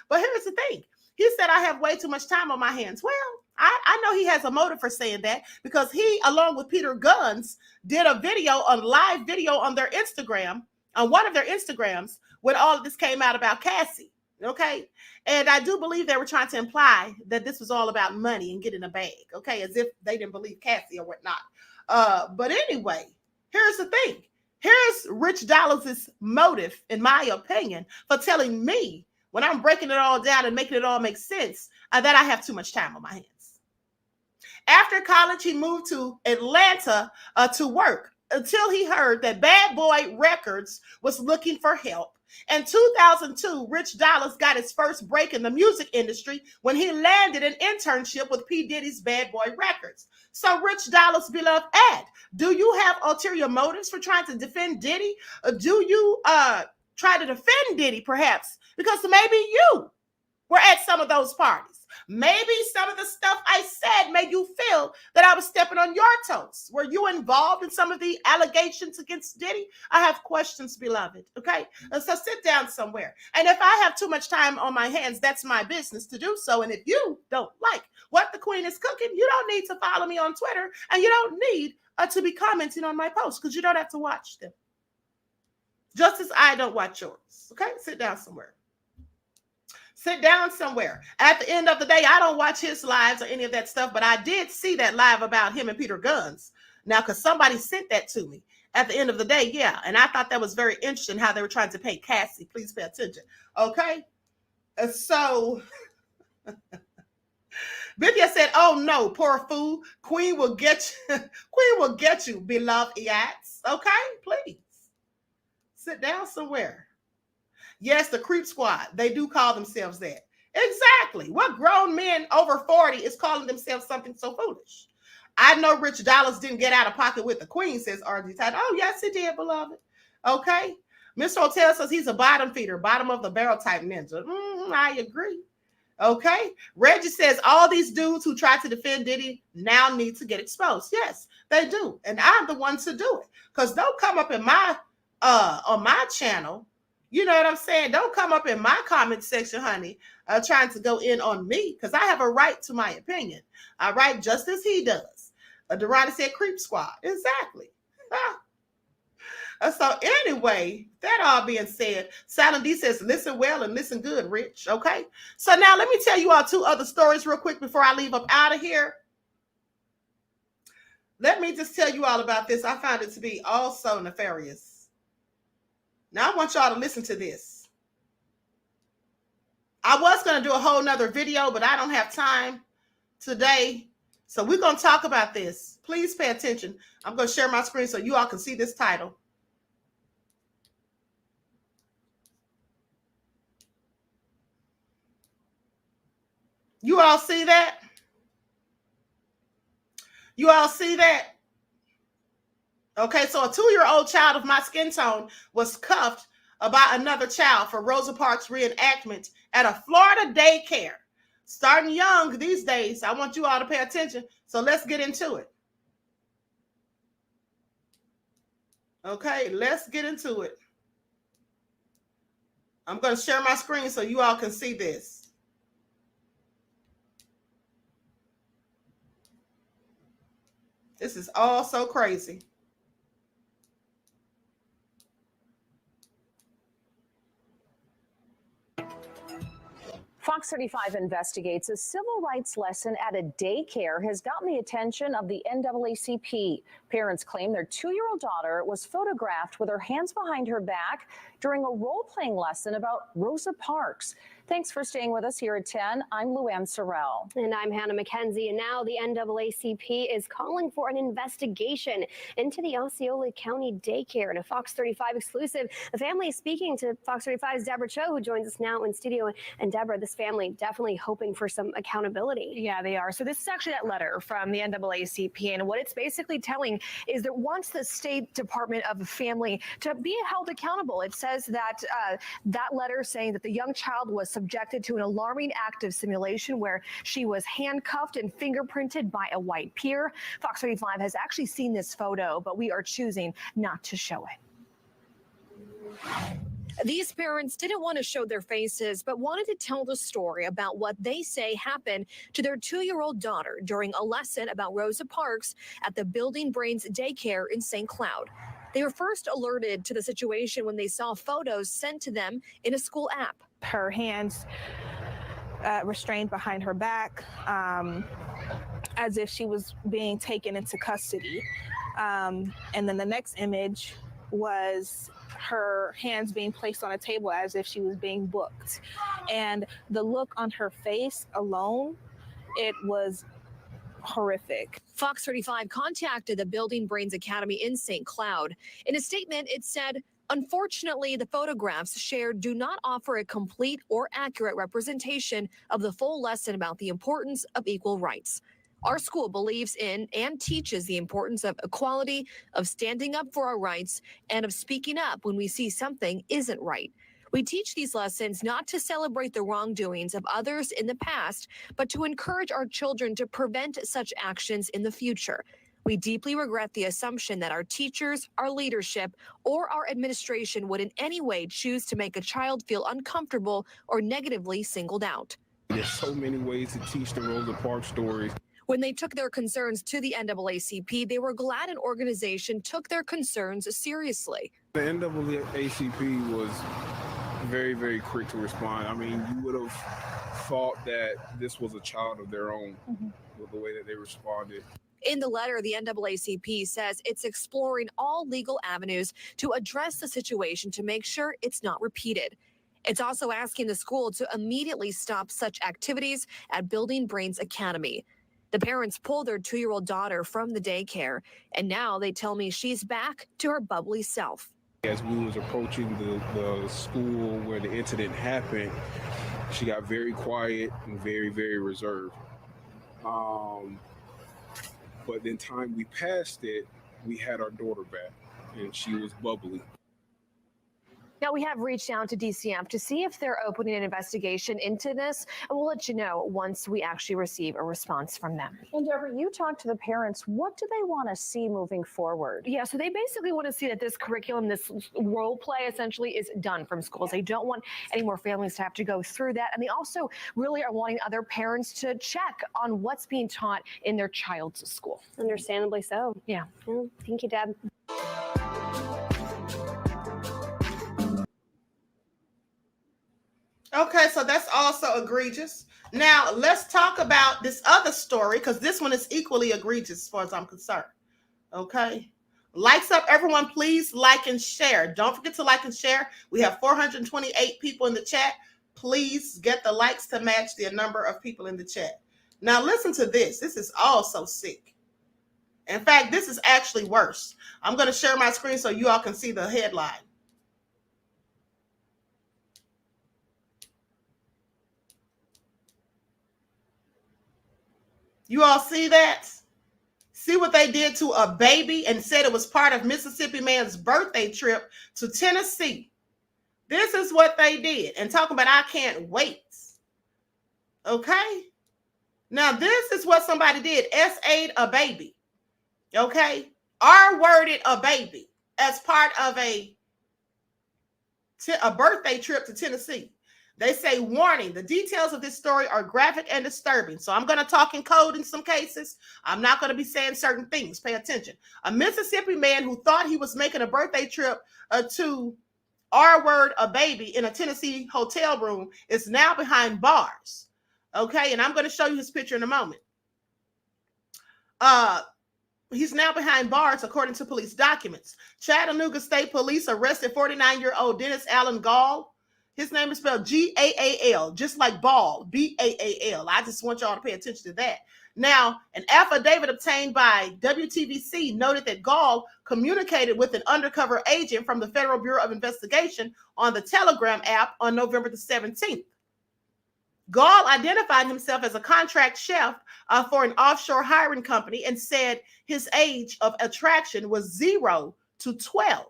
But here's the thing. He said, I have way too much time on my hands. Well, I know he has a motive for saying that because he, along with Peter Guns, did a live video on their Instagram, on one of their Instagrams, when all of this came out about Cassie. Okay. And I do believe they were trying to imply that this was all about money and getting a bag. Okay. As if they didn't believe Cassie or whatnot. But anyway, here's the thing. Here's Rich Dollars' motive, in my opinion, for telling me when I'm breaking it all down and making it all make sense, that I have too much time on my hands. After college, he moved to Atlanta to work until he heard that Bad Boy Records was looking for help. In 2002, Rich Dollars got his first break in the music industry when he landed an internship with P. Diddy's Bad Boy Records. So Rich Dollars' beloved ad, do you have ulterior motives for trying to defend Diddy? Or do you try to defend Diddy perhaps? Because maybe you were at some of those parties. Maybe some of the stuff I said made you feel that I was stepping on your toes. Were you involved in some of the allegations against Diddy? I have questions, beloved, okay? So sit down somewhere. And if I have too much time on my hands, that's my business to do so. And if you don't like what the queen is cooking, you don't need to follow me on Twitter, and you don't need to be commenting on my posts because you don't have to watch them. Just as I don't watch yours, okay? Sit down somewhere. Sit down somewhere. At the end of the day, I don't watch his lives or any of that stuff, but I did see that live about him and Peter Guns. Now, because somebody sent that to me. At the end of the day, yeah. And I thought that was very interesting how they were trying to pay Cassie. Please pay attention. Okay? So, Bithia said, oh no, poor fool. Queen will get you. Queen will get you, beloved Eats. Okay? Please. Sit down somewhere. Yes, the Creep Squad. They do call themselves that. Exactly. What grown men over 40 is calling themselves something so foolish? I know Rich Dollars didn't get out of pocket with the queen, says RG Tide. Oh, yes, he did, beloved. Okay. Mr. Hotel says he's a bottom feeder, bottom of the barrel type ninja. I agree. Okay. Reggie says all these dudes who try to defend Diddy now need to get exposed. Yes, they do. And I'm the one to do it. Because don't come up in my on my channel. You know what I'm saying? Don't come up in my comment section, honey, trying to go in on me because I have a right to my opinion. All right, just as he does. Dorada said Creep Squad. Exactly. So anyway, that all being said, Silent D says, listen well and listen good, Rich. Okay? So now let me tell you all two other stories real quick before I leave up out of here. Let me just tell you all about this. I found it to be also nefarious. Now, I want y'all to listen to this. I was going to do a whole nother video, but I don't have time today. So we're going to talk about this. Please pay attention. I'm going to share my screen so you all can see this title. You all see that? You all see that? Okay, so a 2-year-old child of my skin tone was cuffed by another child for Rosa Parks reenactment at a Florida daycare. Starting young these days, I want you all to pay attention. So let's get into it. Okay, let's get into it. I'm going to share my screen so you all can see this. This is all so crazy. Fox 35 investigates a civil rights lesson at a daycare has gotten the attention of the NAACP. Parents claim their 2-year-old daughter was photographed with her hands behind her back during a role-playing lesson about Rosa Parks. Thanks for staying with us here at 10. I'm Luann Sorrell. And I'm Hannah McKenzie. And now the NAACP is calling for an investigation into the Osceola County daycare. In a Fox 35 exclusive, the family is speaking to Fox 35's Deborah Cho, who joins us now in studio. And Deborah, this family definitely hoping for some accountability. Yeah, they are. So this is actually that letter from the NAACP. And what it's basically telling is that wants the State Department of Family to be held accountable. It says that that letter saying that the young child was subjected to an alarming act of simulation where she was handcuffed and fingerprinted by a white peer. Fox 35 has actually seen this photo, but we are choosing not to show it. These parents didn't want to show their faces, but wanted to tell the story about what they say happened to their 2-year-old daughter during a lesson about Rosa Parks at the Building Brains daycare in St. Cloud. They were first alerted to the situation when they saw photos sent to them in a school app. Her hands restrained behind her back, as if she was being taken into custody. And then the next image was her hands being placed on a table as if she was being booked. And the look on her face alone, it was horrific. Fox 35 contacted the Building Brains Academy in St. Cloud. In a statement, it said, unfortunately, the photographs shared do not offer a complete or accurate representation of the full lesson about the importance of equal rights. Our school believes in and teaches the importance of equality, of standing up for our rights, and of speaking up when we see something isn't right. We teach these lessons not to celebrate the wrongdoings of others in the past, but to encourage our children to prevent such actions in the future. We deeply regret the assumption that our teachers, our leadership, or our administration would in any way choose to make a child feel uncomfortable or negatively singled out. There's so many ways to teach the Rosa Parks stories. When they took their concerns to the NAACP, they were glad an organization took their concerns seriously. The NAACP was very, very quick to respond. I mean, you would have thought that this was a child of their own with the way that they responded. In the letter, the NAACP says it's exploring all legal avenues to address the situation to make sure it's not repeated. It's also asking the school to immediately stop such activities at Building Brains Academy. The parents pulled their 2-year-old daughter from the daycare, and now they tell me she's back to her bubbly self. As we was approaching the school where the incident happened, she got very quiet and very, very reserved. But then time we passed it, we had our daughter back, and she was bubbly. Now, we have reached out to DCF to see if they're opening an investigation into this, and we'll let you know once we actually receive a response from them. And Deborah, you talked to the parents. What do they want to see moving forward? Yeah, so they basically want to see that this curriculum, this role play essentially is done from schools. They don't want any more families to have to go through that. And they also really are wanting other parents to check on what's being taught in their child's school. Understandably so. Yeah. Well, thank you, Deb. Okay, so that's also egregious. Now, let's talk about this other story, because this one is equally egregious as far as I'm concerned. Okay. Likes up, everyone. Please like and share. Don't forget to like and share. We have 428 people in the chat. Please get the likes to match the number of people in the chat. Now, listen to this. This is also sick. In fact, this is actually worse. I'm going to share my screen so you all can see the headline. You all see that? See what they did to a baby and said it was part of Mississippi man's birthday trip to Tennessee. This is what they did. And talking about I can't wait. Okay? Now, this is what somebody did. S-A'd a baby. Okay? R-worded a baby as part of a birthday trip to Tennessee. They say, warning, the details of this story are graphic and disturbing. So I'm going to talk in code in some cases. I'm not going to be saying certain things. Pay attention. A Mississippi man who thought he was making a birthday trip to R-word a baby in a Tennessee hotel room is now behind bars. Okay, and I'm going to show you his picture in a moment. He's now behind bars, according to police documents. Chattanooga State Police arrested 49-year-old Dennis Allen Gall. His name is spelled G-A-A-L, just like ball, B-A-A-L. I just want y'all to pay attention to that. Now, an affidavit obtained by WTVC noted that Gall communicated with an undercover agent from the Federal Bureau of Investigation on the Telegram app on November the 17th. Gall identified himself as a contract chef for an offshore hiring company and said his age of attraction was 0 to 12,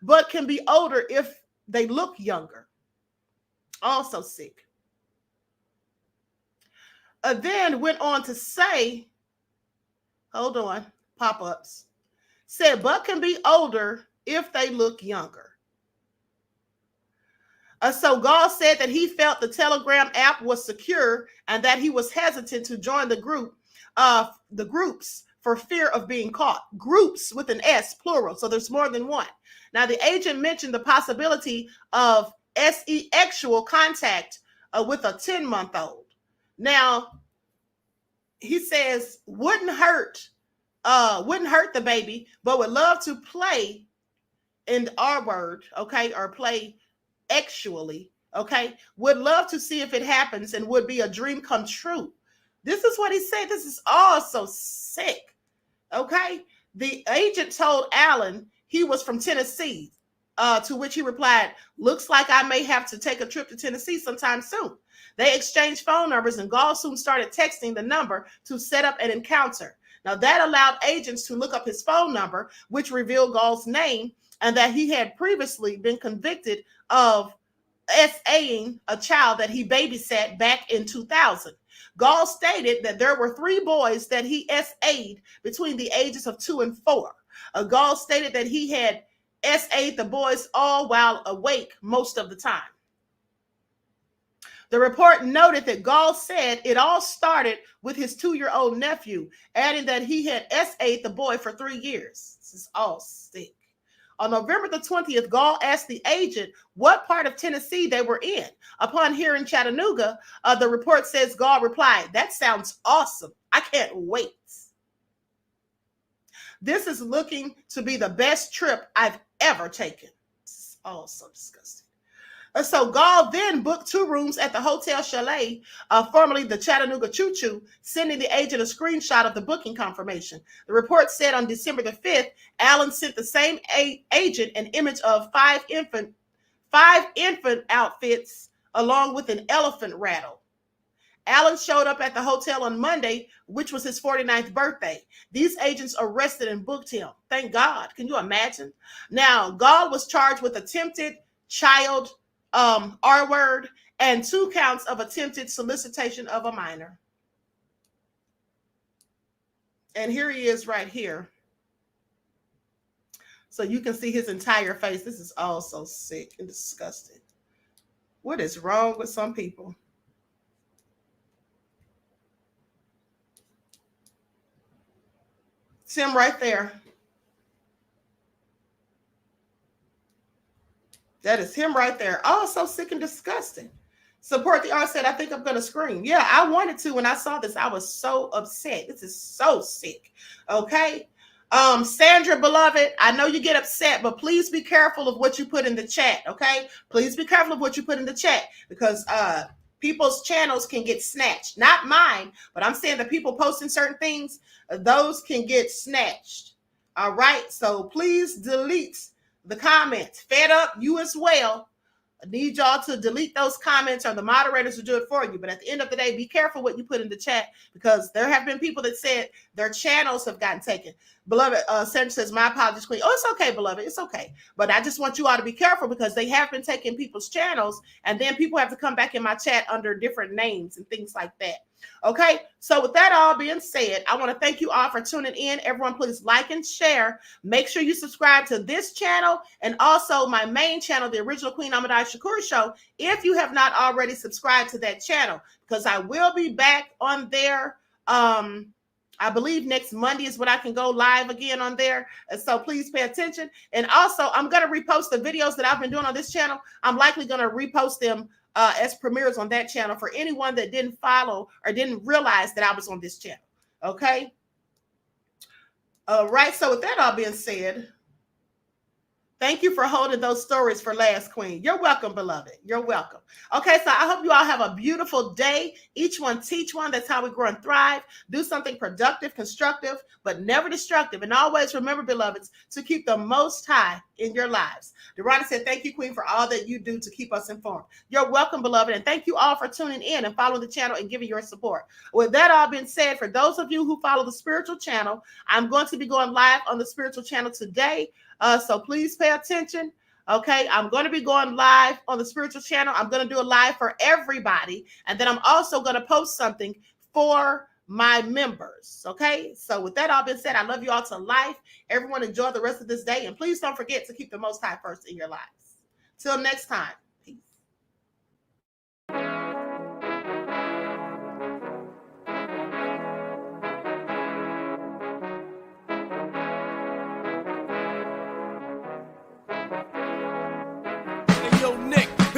but can be older if they look younger. Also sick. Then went on to say, hold on, pop-ups. Said, but can be older if they look younger. So Gall said that he felt the Telegram app was secure and that he was hesitant to join the groups for fear of being caught. Groups with an S, plural, so there's more than one. Now, the agent mentioned the possibility of sexual contact with a 10-month-old. Now, he says wouldn't hurt the baby, but would love to play in R word, okay, or play actually, okay, would love to see if it happens and would be a dream come true. This is what he said. This is all so sick, okay? The agent told Allen he was from Tennessee, to which he replied, looks like I may have to take a trip to Tennessee sometime soon. They exchanged phone numbers and Gall soon started texting the number to set up an encounter. Now that allowed agents to look up his phone number, which revealed Gall's name and that he had previously been convicted of SAing a child that he babysat back in 2000. Gall stated that there were 3 boys that he SA'd between the ages of 2 and 4. Gall stated that he had SA'd the boys all while awake most of the time. The report noted that Gall said it all started with his 2-year-old nephew, adding that he had SA'd the boy for 3 years. This is all sick. On November the 20th, Gall asked the agent what part of Tennessee they were in. Upon hearing Chattanooga, the report says Gall replied, that sounds awesome. I can't wait. This is looking to be the best trip I've ever taken. This is all so disgusting. So Gall then booked 2 rooms at the Hotel Chalet, formerly the Chattanooga Choo Choo, sending the agent a screenshot of the booking confirmation. The report said on December the 5th, Allen sent the same agent an image of 5 infant outfits along with an elephant rattle. Allen showed up at the hotel on Monday, which was his 49th birthday. These agents arrested and booked him. Thank God. Can you imagine? Now, Gall was charged with attempted child R word and 2 counts of attempted solicitation of a minor. And here he is right here. So you can see his entire face. This is all so sick and disgusting. What is wrong with some people? It's him right there. That is him right there. Oh, so sick and disgusting. Support the arts said, I think I'm going to scream. Yeah, I wanted to when I saw this. I was so upset. This is so sick. Okay. Sandra, beloved, I know you get upset, but please be careful of what you put in the chat. Okay. Please be careful of what you put in the chat because people's channels can get snatched. Not mine, but I'm saying that people posting certain things, those can get snatched. All right. So please delete the comments. Fed up, you as well. I need y'all to delete those comments or the moderators will do it for you. But at the end of the day, be careful what you put in the chat because there have been people that said their channels have gotten taken. Beloved, Sandra says, my apologies, Queen. Oh, it's okay, beloved. It's okay. But I just want you all to be careful because they have been taking people's channels and then people have to come back in my chat under different names and things like that. Okay, so with that all being said, I want to thank you all for tuning in. Everyone, please like and share. Make sure you subscribe to this channel and also my main channel, the Original Queen QueenAShakur Show, if you have not already subscribed to that channel, because I will be back on there. I believe next Monday is when I can go live again on there. And so please pay attention. And also, I'm going to repost the videos that I've been doing on this channel. I'm likely going to repost them as premieres on that channel for anyone that didn't follow or didn't realize that I was on this channel. Okay. All right. So with that all being said, thank you for holding those stories for last, Queen. You're welcome, beloved. You're welcome. Okay, so I hope you all have a beautiful day. Each one teach one. That's how we grow and thrive. Do something productive, constructive, but never destructive. And always remember, beloveds, to keep the Most High in your lives. Dorada said, thank you, Queen, for all that you do to keep us informed. You're welcome, beloved. And thank you all for tuning in and following the channel and giving your support. With that all being said, for those of you who follow the spiritual channel, I'm going to be going live on the spiritual channel today. So please pay attention. Okay, I'm going to be going live on the spiritual channel. I'm going to do a live for everybody. And then I'm also going to post something for my members. Okay, so with that all being said, I love you all to life. Everyone enjoy the rest of this day. And please don't forget to keep the Most High first in your lives. Till next time. Peace.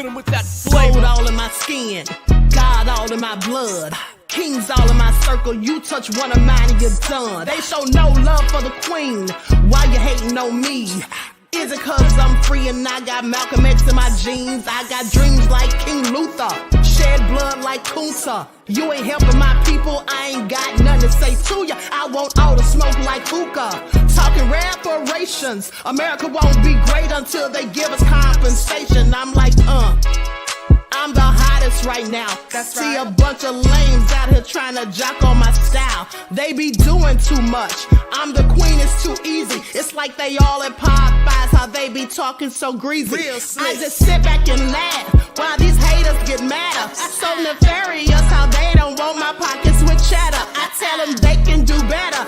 Hit him with that flavor. Gold all in my skin, God all in my blood. Kings all in my circle, you touch one of mine and you're done. They show no love for the queen, why you hating on me? Is it cause I'm free and I got Malcolm X in my jeans? I got dreams like King Luther, shed blood like Kunta. You ain't helping my people, I ain't got nothing to say to ya. I want all the smoke like hookah. Talking reparations, America won't be great until they give us compensation. I'm like, I'm the hottest right now. See a bunch of lames out here trying to jock on my style. They be doing too much. I'm the queen, it's too easy. It's like they all at Popeyes, how they be talking so greasy. I just sit back and laugh while these haters get madder. So nefarious how they don't want my pockets with cheddar. I tell them they can do better.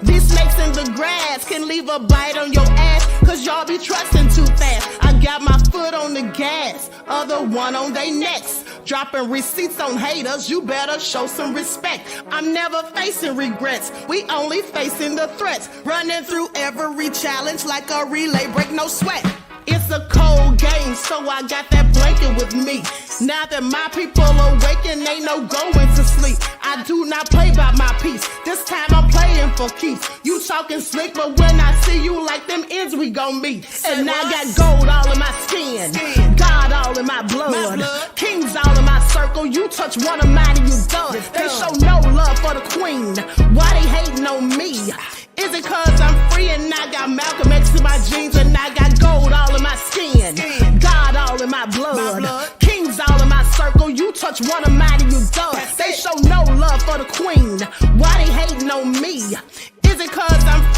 These snakes in the grass can leave a bite on your ass, cause y'all be trusting too fast. I got my foot on the gas, other one on they necks. Dropping receipts on haters, you better show some respect. I'm never facing regrets, we only facing the threats. Running through every challenge like a relay, break no sweat. It's a cold game, so I got that blanket with me. Now that my people awaken, ain't no going to sleep. I do not play by my piece, this time I'm playing for keeps. You talking slick, but when I see you like them ends, we gon' meet. And I got gold all in my skin, God all in my blood. Kings all in my circle, you touch one of mine and you done. They show no love for the queen, why they hating on me? Is it cause I'm free and I got Malcolm X in my jeans and I got gold all in my skin, God all in my blood. Kings all in my circle, you touch one of mine and you done. They show no love for the queen, why they hating on me? Is it cause I'm